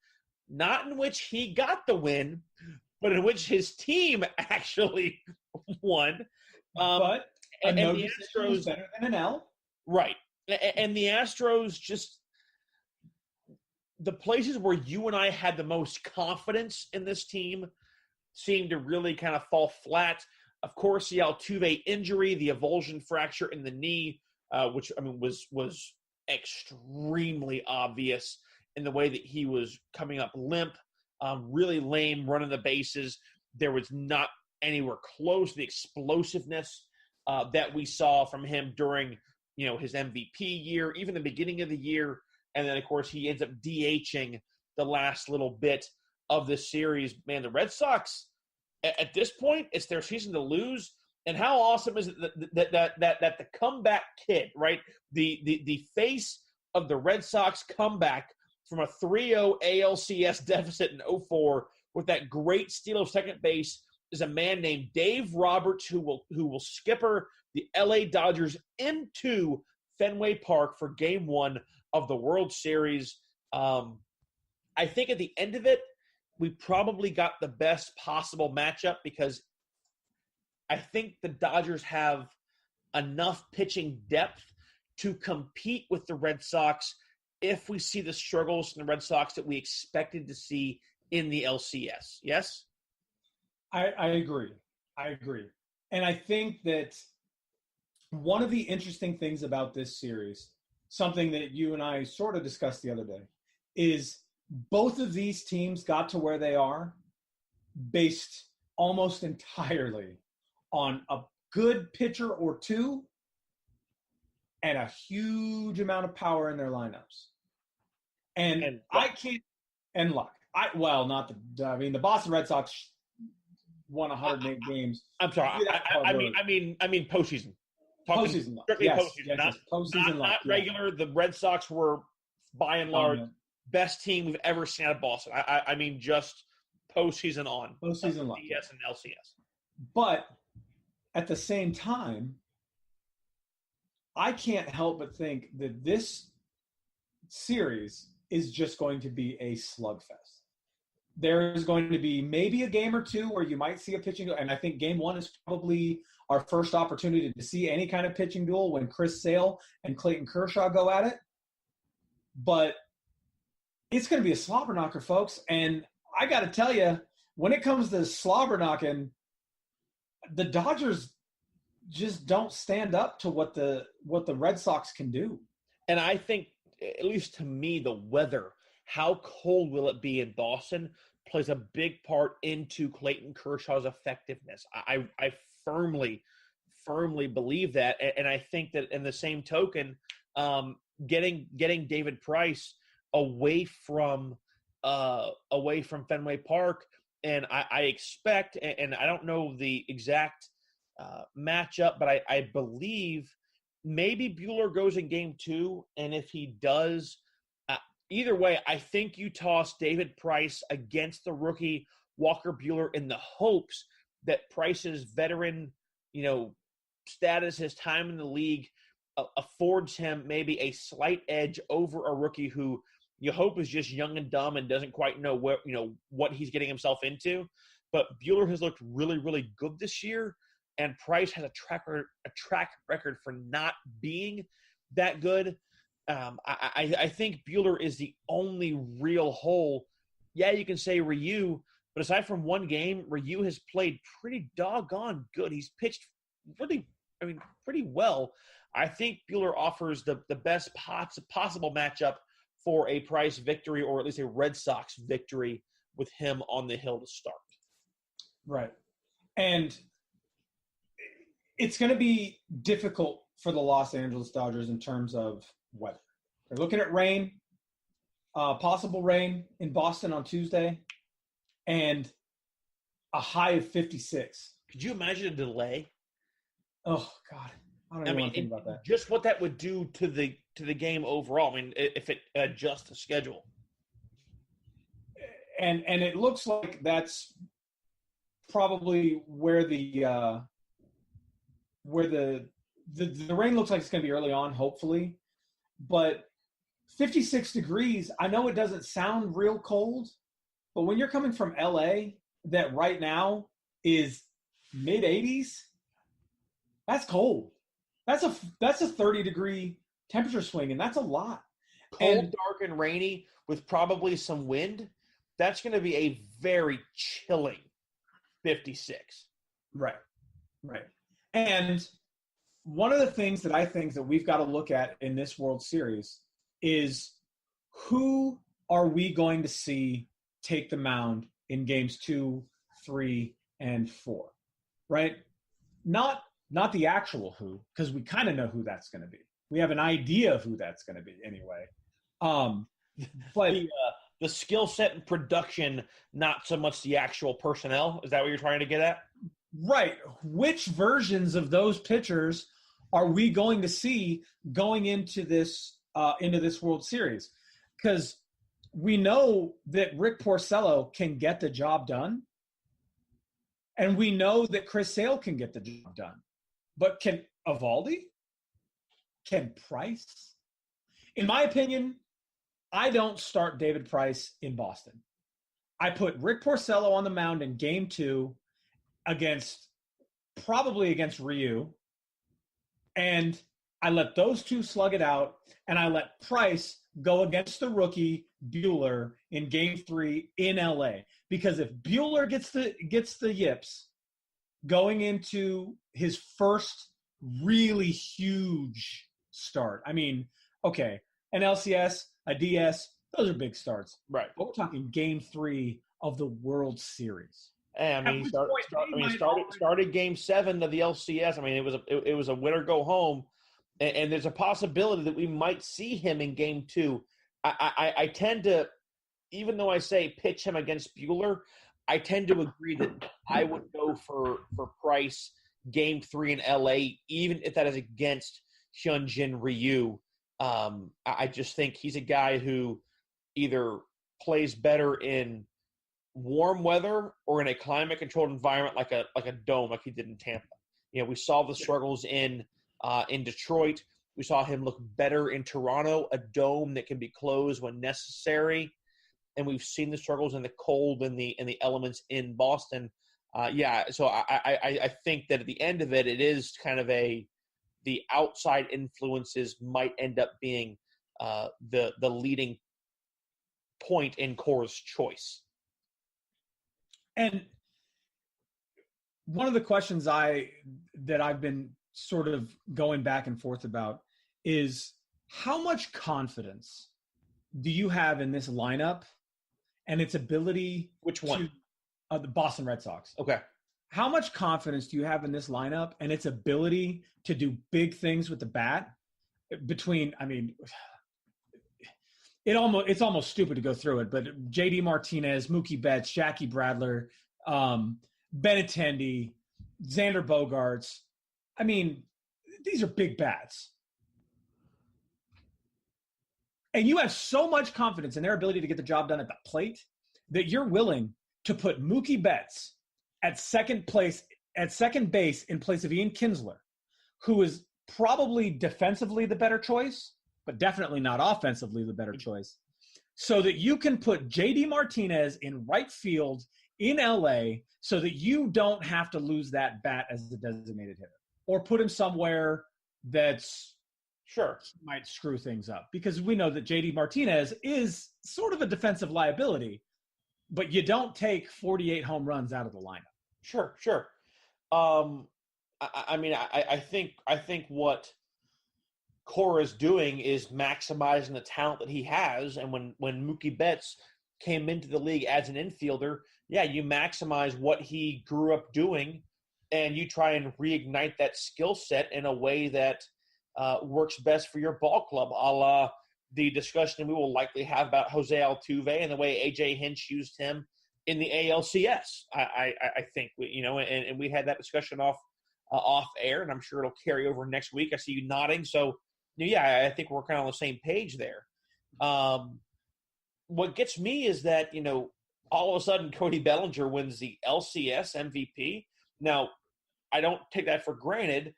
Speaker 2: not in which he got the win, but in which his team actually won.
Speaker 3: But
Speaker 2: and
Speaker 3: no
Speaker 2: the
Speaker 3: Astros was better than an L.
Speaker 2: Right. And the Astros just – the places where you and I had the most confidence in this team seemed to really kind of fall flat. Of course, the Altuve injury, the avulsion fracture in the knee, which, I mean, was extremely obvious in the way that he was coming up limp, really lame, running the bases. There was not anywhere close to the explosiveness that we saw from him during, his MVP year, even the beginning of the year. And then, of course, he ends up DHing the last little bit of the series. Man, the Red Sox, at this point, it's their season to lose. And how awesome is it that the comeback kid, right, the face of the Red Sox comeback from a 3-0 ALCS deficit in 2004 with that great steal of second base is a man named Dave Roberts who will skipper the LA Dodgers into Fenway Park for Game 1 of the World Series. I think at the end of it, we probably got the best possible matchup because I think the Dodgers have enough pitching depth to compete with the Red Sox if we see the struggles from the Red Sox that we expected to see in the LCS. Yes?
Speaker 3: I agree. And I think that one of the interesting things about this series, something that you and I sort of discussed the other day, is both of these teams got to where they are based almost entirely on a good pitcher or two and a huge amount of power in their lineups. And I can't – and luck. The Boston Red Sox won 108 games.
Speaker 2: I'm sorry. I mean postseason.
Speaker 3: Postseason luck.
Speaker 2: Strictly
Speaker 3: Yes,
Speaker 2: postseason.
Speaker 3: yes, postseason luck.
Speaker 2: Not regular. The Red Sox were, by and large,
Speaker 3: Dominant.
Speaker 2: best team we've ever seen out of Boston. I mean just postseason on.
Speaker 3: Postseason luck.
Speaker 2: ALCS and NLCS.
Speaker 3: But at the same time, I can't help but think that this series is just going to be a slugfest. There is going to be maybe a game or two where you might see a pitching duel, and I think Game 1 is probably our first opportunity to see any kind of pitching duel when Chris Sale and Clayton Kershaw go at it. But it's going to be a slobber knocker, folks. And I got to tell you, when it comes to slobber knocking, the Dodgers just don't stand up to what the Red Sox can do.
Speaker 2: And I think, at least to me, the weather, how cold will it be in Boston, plays a big part into Clayton Kershaw's effectiveness. I firmly believe that. And I think that in the same token, getting David Price away from Fenway Park, and I expect, and I don't know the exact matchup, but I believe maybe Buehler goes in game 2, and if he does, either way, I think you toss David Price against the rookie Walker Buehler in the hopes that Price's veteran, status, his time in the league, affords him maybe a slight edge over a rookie who you hope is just young and dumb and doesn't quite know what he's getting himself into. But Buehler has looked really, really good this year, and Price has a track record for not being that good. I think Buehler is the only real hole. Yeah, you can say Ryu, but aside from one game, Ryu has played pretty doggone good. He's pitched pretty well. I think Buehler offers the best possible matchup for a Price victory, or at least a Red Sox victory with him on the hill to start.
Speaker 3: Right. And it's going to be difficult for the Los Angeles Dodgers in terms of weather. They're looking at rain, possible rain in Boston on Tuesday, and a high of 56.
Speaker 2: Could you imagine a delay?
Speaker 3: Oh, God. I don't even want to think about that.
Speaker 2: Just what that would do to the game overall. I mean, if it adjusts the schedule.
Speaker 3: And it looks like that's probably where the rain looks like it's going to be early on, hopefully. But 56 degrees, I know it doesn't sound real cold, but when you're coming from LA, that right now is mid-80s, that's cold. That's a 30-degree temperature swing, and that's a lot.
Speaker 2: Cold, dark, and rainy with probably some wind, that's going to be a very chilling 56.
Speaker 3: Right. And one of the things that I think that we've got to look at in this World Series is who are we going to see take the mound in games 2, 3, and 4, right? Not the actual who, because we kind of know who that's going to be. We have an idea of who that's going to be anyway. But
Speaker 2: the skill set and production, not so much the actual personnel. Is that what you're trying to get at?
Speaker 3: Right. Which versions of those pitchers are we going to see going into this World Series? Because we know that Rick Porcello can get the job done, and we know that Chris Sale can get the job done. But can Eovaldi? Can Price? In my opinion, I don't start David Price in Boston. I put Rick Porcello on the mound in Game 2 probably against Ryu, and I let those two slug it out, and I let Price go against the rookie Buehler in Game 3 in LA. Because if Buehler gets the yips going into his first really huge start, I mean, okay, an LCS, a DS, those are big starts.
Speaker 2: Right.
Speaker 3: But we're talking Game 3 of the World Series.
Speaker 2: And he started Game 7 of the LCS. I mean, it was a win or go home, and there's a possibility that we might see him in Game 2. I tend to, even though I say pitch him against Buehler, I tend to agree that I would go for Price Game 3 in LA, even if that is against Hyunjin Ryu. I just think he's a guy who either plays better in warm weather or in a climate-controlled environment like a dome, like he did in Tampa. We saw the struggles in Detroit. We saw him look better in Toronto, a dome that can be closed when necessary. And we've seen the struggles in the cold and the elements in Boston. So I think that at the end of it, it is kind of the outside influences might end up being the leading point in Core's choice.
Speaker 3: And one of the questions that I've been sort of going back and forth about is how much confidence do you have in this lineup and its ability?
Speaker 2: Which one?
Speaker 3: The Boston Red Sox.
Speaker 2: Okay.
Speaker 3: How much confidence do you have in this lineup and its ability to do big things with the bat? It's almost stupid to go through it, but J.D. Martinez, Mookie Betts, Jackie Bradler, Benintendi, Xander Bogaerts. I mean, these are big bats. And you have so much confidence in their ability to get the job done at the plate that you're willing to put Mookie Betts at second base in place of Ian Kinsler, who is probably defensively the better choice, but definitely not offensively the better choice, so that you can put J.D. Martinez in right field in L.A. so that you don't have to lose that bat as the designated hitter or put him somewhere that's might screw things up, because we know that J.D. Martinez is sort of a defensive liability, but you don't take 48 home runs out of the lineup.
Speaker 2: Sure. I think what Cora's doing is maximizing the talent that he has. And when Mookie Betts came into the league as an infielder, you maximize what he grew up doing, and you try and reignite that skill set in a way that works best for your ball club, a la the discussion we will likely have about Jose Altuve and the way A.J. Hinch used him in the ALCS. I think, and we had that discussion off air, and I'm sure it'll carry over next week. I see you nodding. So, I think we're kind of on the same page there. What gets me is that, all of a sudden Cody Bellinger wins the LCS MVP. Now, I don't take that for granted.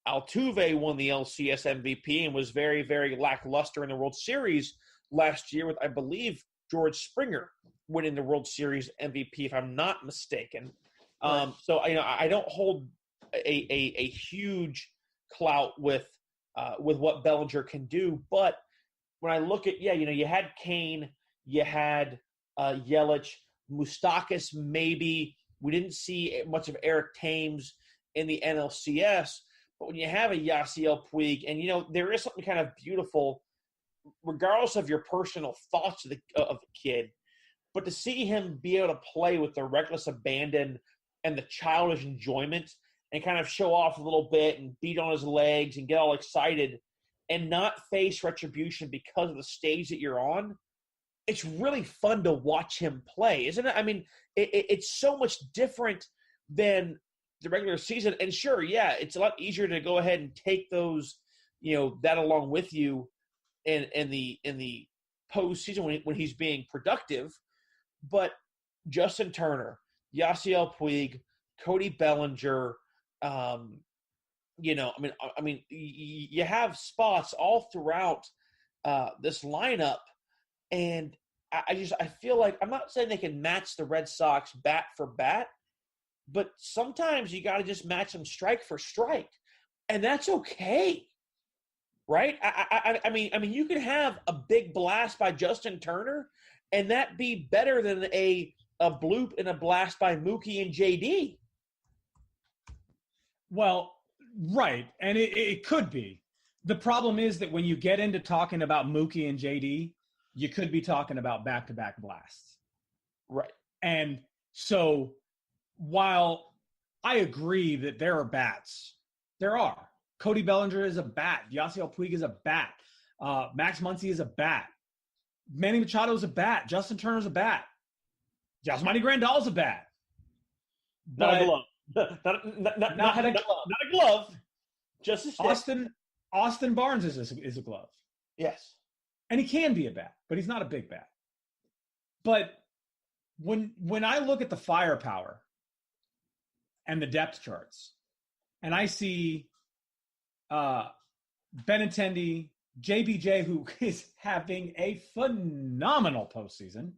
Speaker 2: Altuve won the LCS MVP and was very, very lackluster in the World Series last year with, I believe, George Springer winning the World Series MVP, if I'm not mistaken.
Speaker 3: Right.
Speaker 2: So, I don't hold a huge clout with what Bellinger can do. But when I look at, you had Kane, you had Yelich, Moustakas maybe. We didn't see much of Eric Thames in the NLCS. But when you have a Yasiel Puig, and, there is something kind of beautiful, regardless of your personal thoughts of the kid, but to see him be able to play with the reckless abandon and the childish enjoyment and kind of show off a little bit and beat on his legs and get all excited and not face retribution because of the stage that you're on, it's really fun to watch him play, isn't it? I mean, it's so much different than the regular season. And sure, it's a lot easier to go ahead and take those, that along with you in the postseason when he's being productive. But Justin Turner, Yasiel Puig, Cody Bellinger, you have spots all throughout this lineup, and I feel like, I'm not saying they can match the Red Sox bat for bat, but sometimes you got to just match them strike for strike, and that's okay, right? I mean, you can have a big blast by Justin Turner, and that be better than a bloop and a blast by Mookie and JD.
Speaker 3: Well, right, and it could be. The problem is that when you get into talking about Mookie and JD, you could be talking about back-to-back blasts.
Speaker 2: Right.
Speaker 3: And so while I agree that there are bats, there are. Cody Bellinger is a bat. Yasiel Puig is a bat. Max Muncy is a bat. Manny Machado is a bat. Justin Turner is a bat. Yasmani Grandal is a bat.
Speaker 2: Not a glove. Not a glove. Just a stick.
Speaker 3: Austin Barnes is a glove.
Speaker 2: Yes.
Speaker 3: And he can be a bat, but he's not a big bat. But when I look at the firepower and the depth charts, and I see Benintendi, JBJ, who is having a phenomenal postseason,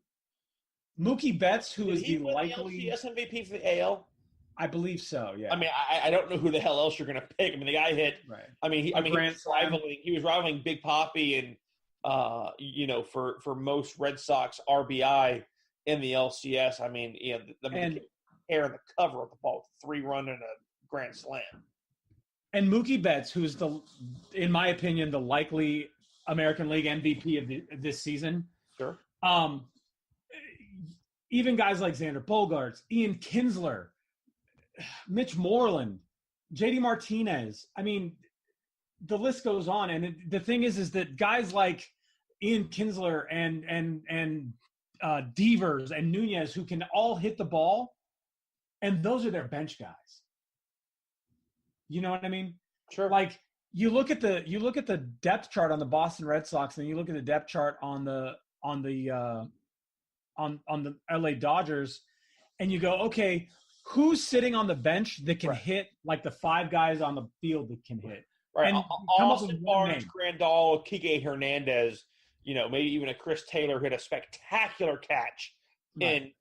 Speaker 3: Mookie Betts, who is the likely
Speaker 2: LCS MVP for the AL.
Speaker 3: I believe so. Yeah.
Speaker 2: I mean, I don't know who the hell else you're going to pick. I mean, the guy hit. Right. He was rivaling Big Papi and for most Red Sox RBI in the LCS. I mean, tearing the cover of the ball with a 3-run and a grand slam.
Speaker 3: And Mookie Betts, who's in my opinion, the likely American League MVP of this season.
Speaker 2: Sure.
Speaker 3: Even guys like Xander Bogaerts, Ian Kinsler, Mitch Moreland, JD Martinez. I mean, the list goes on. And the thing is that guys like Ian Kinsler and Devers and Nunez, who can all hit the ball, and those are their bench guys. You know what I mean?
Speaker 2: Sure.
Speaker 3: Like you look at the depth chart on the Boston Red Sox, and you look at the depth chart on the LA Dodgers, and you go, okay, who's sitting on the bench that can hit like the 5 guys on the field that can hit?
Speaker 2: Right.
Speaker 3: And
Speaker 2: Austin Barnes, Grandal, Kike Hernandez, maybe even a Chris Taylor hit a spectacular catch in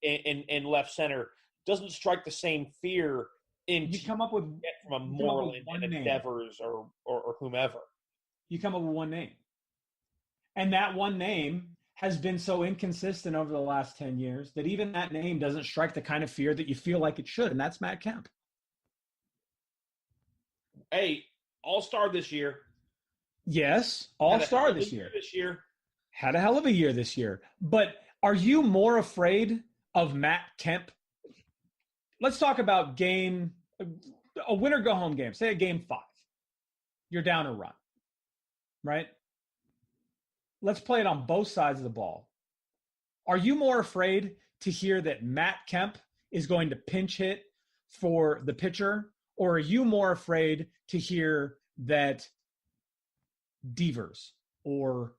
Speaker 2: left center. Doesn't strike the same fear
Speaker 3: you come up with
Speaker 2: from a Moreland and a Devers or whomever.
Speaker 3: You come up with one name. And that one name has been so inconsistent over the last 10 years that even that name doesn't strike the kind of fear that you feel like it should, and that's Matt Kemp.
Speaker 2: Hey, all-star this year.
Speaker 3: Yes, all-star this year. Had a hell of a year this year. But are you more afraid of Matt Kemp? Let's talk about a win-or-go-home game. Say a game 5. You're down a run, right? Let's play it on both sides of the ball. Are you more afraid to hear that Matt Kemp is going to pinch hit for the pitcher, or are you more afraid to hear that Devers or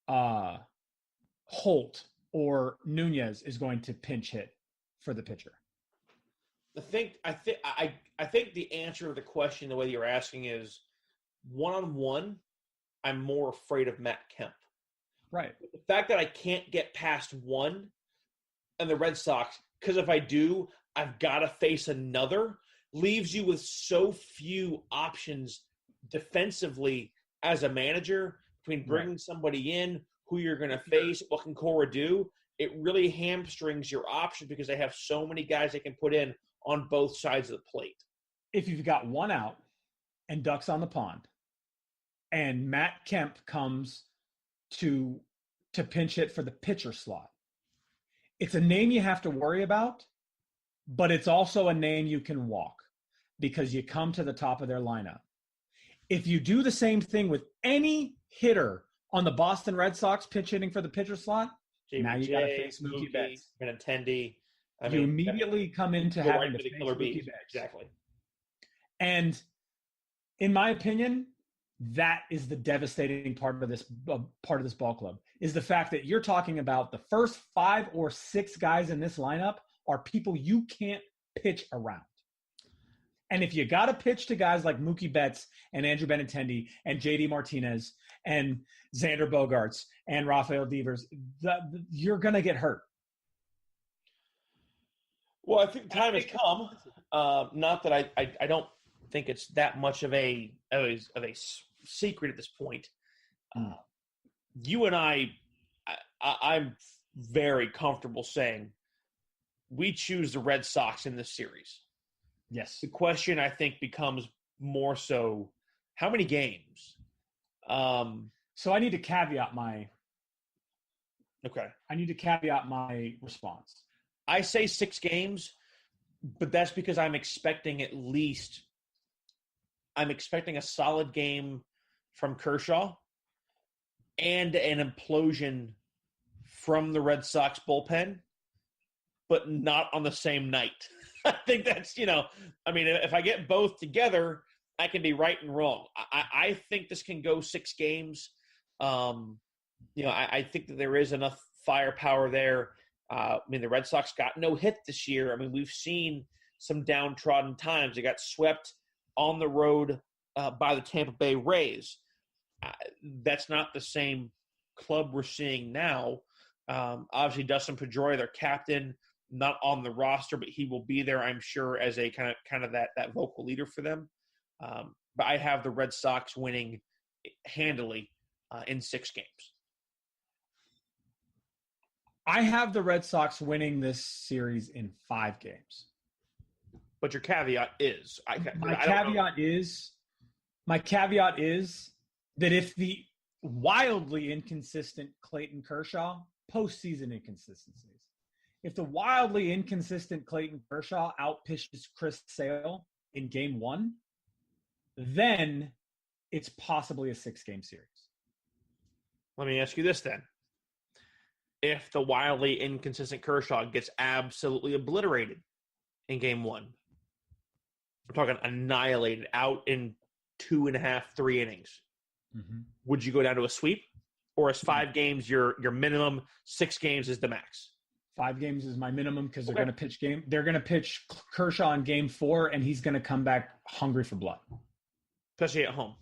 Speaker 3: Holt or Nunez is going to pinch hit for the pitcher?
Speaker 2: I think the answer to the question, the way you're asking, is one-on-one, I'm more afraid of Matt Kemp.
Speaker 3: Right.
Speaker 2: The fact that I can't get past one and the Red Sox, because if I do, I've got to face another, leaves you with so few options defensively as a manager between bringing somebody in, who you're going to face, what can Cora do. It really hamstrings your options because they have so many guys they can put in on both sides of the plate.
Speaker 3: If you've got one out and ducks on the pond and Matt Kemp comes to pinch hit for the pitcher slot, it's a name you have to worry about, but it's also a name you can walk because you come to the top of their lineup. If you do the same thing with any hitter on the Boston Red Sox pinch hitting for the pitcher slot, now you got to face Mookie Betts.
Speaker 2: Benintendi.
Speaker 3: You immediately come into having to face Mookie Betts.
Speaker 2: Exactly.
Speaker 3: And in my opinion, that is the devastating part of this ball club, is the fact that you're talking about the first 5 or 6 guys in this lineup are people you can't pitch around. And if you got to pitch to guys like Mookie Betts and Andrew Benintendi and JD Martinez and Xander Bogaerts and Rafael Devers, you're going to get hurt.
Speaker 2: Well, I think time has come. Not that I don't think it's that much of a secret at this point. You and I'm very comfortable saying we choose the Red Sox in this series.
Speaker 3: Yes.
Speaker 2: The question, I think, becomes more so, how many games?
Speaker 3: So I need to caveat my response.
Speaker 2: I say 6 games, but that's because I'm expecting a solid game from Kershaw and an implosion from the Red Sox bullpen, but not on the same night. I think that's, if I get both together, I can be right and wrong. I think this can go 6 games. I think that there is enough firepower there. The Red Sox got no hit this year. We've seen some downtrodden times. They got swept on the road by the Tampa Bay Rays. That's not the same club we're seeing now. Obviously, Dustin Pedroia, their captain, not on the roster, but he will be there, I'm sure, as a kind of that vocal leader for them. But I have the Red Sox winning handily in 6 games.
Speaker 3: I have the Red Sox winning this series in 5 games.
Speaker 2: But your caveat is
Speaker 3: my caveat is that if the wildly inconsistent Clayton Kershaw, postseason inconsistencies, if the wildly inconsistent Clayton Kershaw outpitches Chris Sale in game 1, then it's possibly a 6-game series.
Speaker 2: Let me ask you this then. If the wildly inconsistent Kershaw gets absolutely obliterated in game 1, we're talking annihilated out in 2.5, 3 innings, would you go down to a sweep? Or is 5 games your minimum, 6 games is the max?
Speaker 3: 5 games is my minimum because they're going to pitch They're going to pitch Kershaw in game 4, and he's going to come back hungry for blood.
Speaker 2: Especially at home.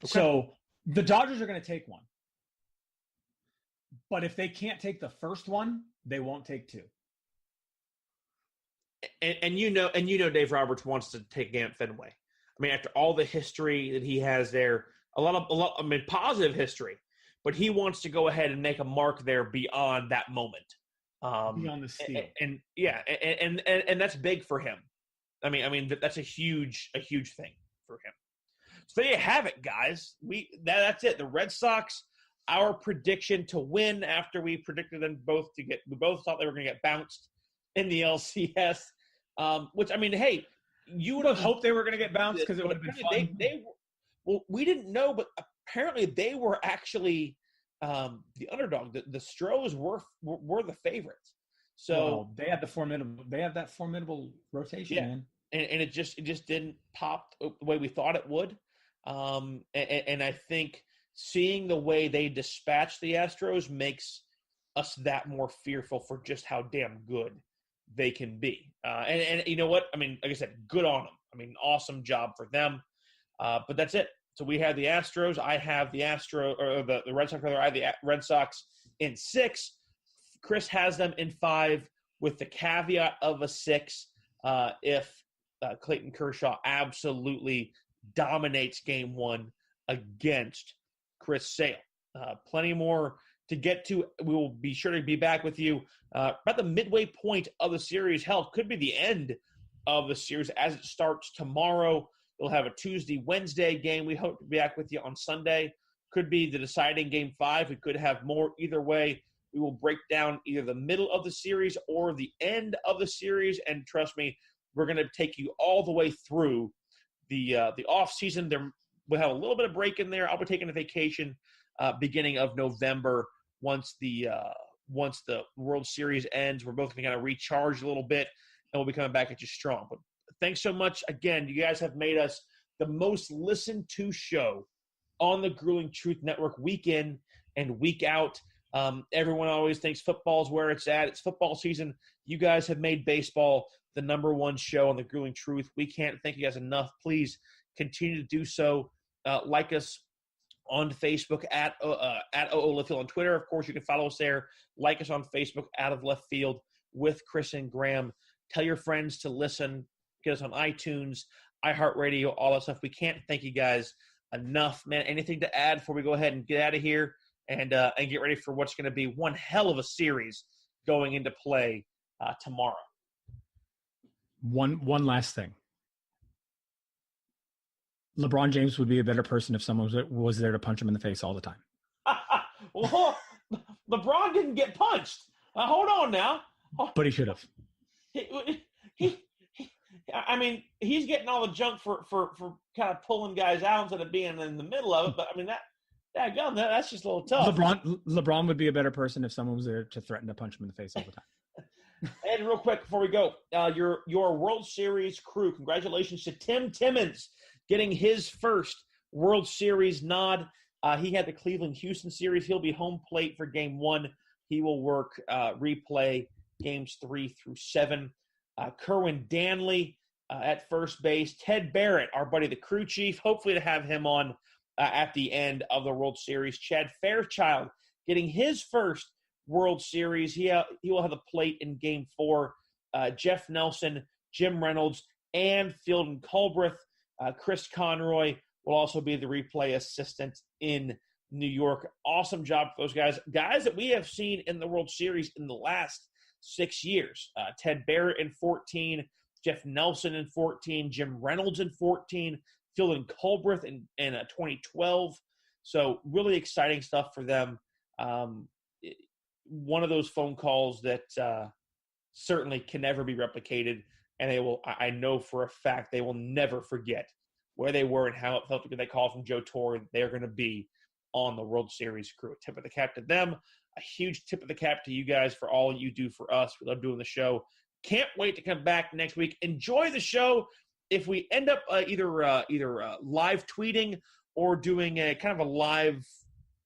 Speaker 3: Okay. So the Dodgers are going to take 1. But if they can't take the first one, they won't take 2.
Speaker 2: And you know Dave Roberts wants to take a game at Fenway. I mean, after all the history that he has there, a lot of positive history, but he wants to go ahead and make a mark there beyond that moment.
Speaker 3: Beyond the steal.
Speaker 2: And that's big for him. I mean that's a huge thing for him. So there you have it, guys. That's it. The Red Sox, our prediction to win after we predicted them both we both thought they were going to get bounced in the LCS, which, I mean, hey, you would have hoped they were going to get bounced because it would have been fun. Well, we didn't know, but apparently they were actually the underdog. The Stros were the favorites. So
Speaker 3: they had that formidable rotation, man.
Speaker 2: And it just didn't pop the way we thought it would. And I think seeing the way they dispatched the Astros makes us that more fearful for just how damn good they can be. And you know what? I mean, like I said, good on them. I mean, awesome job for them. But that's it. So we have the Astros. I have the the Red Sox. I have the Red Sox in 6. Chris has them in 5 with the caveat of a 6 if Clayton Kershaw absolutely dominates game 1 against Chris Sale. Plenty more to get to. We will be sure to be back with you about the midway point of the series. Hell, it could be the end of the series as it starts tomorrow. We'll have a Tuesday, Wednesday game. We hope to be back with you on Sunday. Could be the deciding game 5. We could have more. Either way, we will break down either the middle of the series or the end of the series. And trust me, we're going to take you all the way through the off season. We'll have a little bit of break in there. I'll be taking a vacation beginning of November once the World Series ends. We're both going to kind of recharge a little bit, and we'll be coming back at you strong. But thanks so much. Again, you guys have made us the most listened to show on the Grueling Truth Network week in and week out. Everyone always thinks football is where it's at. It's football season. You guys have made baseball the number 1 show on the Grueling Truth. We can't thank you guys enough. Please continue to do so. Like us on Facebook at OO Left Field on Twitter. Of course, you can follow us there. Like us on Facebook, Out of Left Field with Chris and Graham. Tell your friends to listen. Get us on iTunes, iHeartRadio, all that stuff. We can't thank you guys enough, man. Anything to add before we go ahead and get out of here and get ready for what's going to be one hell of a series going into play tomorrow?
Speaker 3: One last thing. LeBron James would be a better person if someone was there to punch him in the face all the time.
Speaker 2: Well, LeBron didn't get punched. Hold on now.
Speaker 3: But he should have.
Speaker 2: I mean, he's getting all the junk for kind of pulling guys out instead of being in the middle of it. But I mean, that's just a little tough.
Speaker 3: LeBron would be a better person if someone was there to threaten to punch him in the face all the time.
Speaker 2: And real quick before we go, your World Series crew, congratulations to Tim Timmons getting his first World Series nod. He had the Cleveland-Houston series. He'll be home plate for Game 1. He will work replay Games 3 through 7. Kerwin Danley at first base. Ted Barrett, our buddy, the crew chief, hopefully to have him on at the end of the World Series. Chad Fairchild getting his first World Series. He will have the plate in Game 4. Jeff Nelson, Jim Reynolds, and Fielden Culbreth. Chris Conroy will also be the replay assistant in New York. Awesome job for those guys. Guys that we have seen in the World Series in the last 6 years. Ted Barrett in 14, Jeff Nelson in 14, Jim Reynolds in 14, Phil Culbreth in 2012. So really exciting stuff for them. One of those phone calls that certainly can never be replicated, and I know for a fact they will never forget where they were and how it felt when they called from Joe Torre. They're going to be on the World Series crew. Tip of the cap to them. A huge tip of the cap to you guys for all you do for us. We love doing the show. Can't wait to come back next week. Enjoy the show. If we end up either live tweeting or doing a kind of a live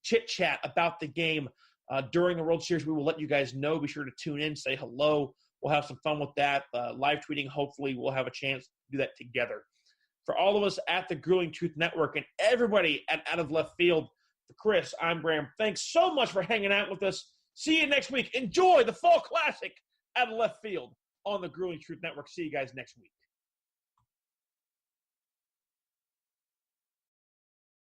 Speaker 2: chit-chat about the game during the World Series, we will let you guys know. Be sure to tune in, say hello. We'll have some fun with that. Live tweeting, hopefully we'll have a chance to do that together. For all of us at the Grueling Truth Network and everybody at Out of Left Field, for Chris, I'm Graham. Thanks so much for hanging out with us. See you next week. Enjoy the Fall Classic Out of Left Field on the Grueling Truth Network. See you guys next week.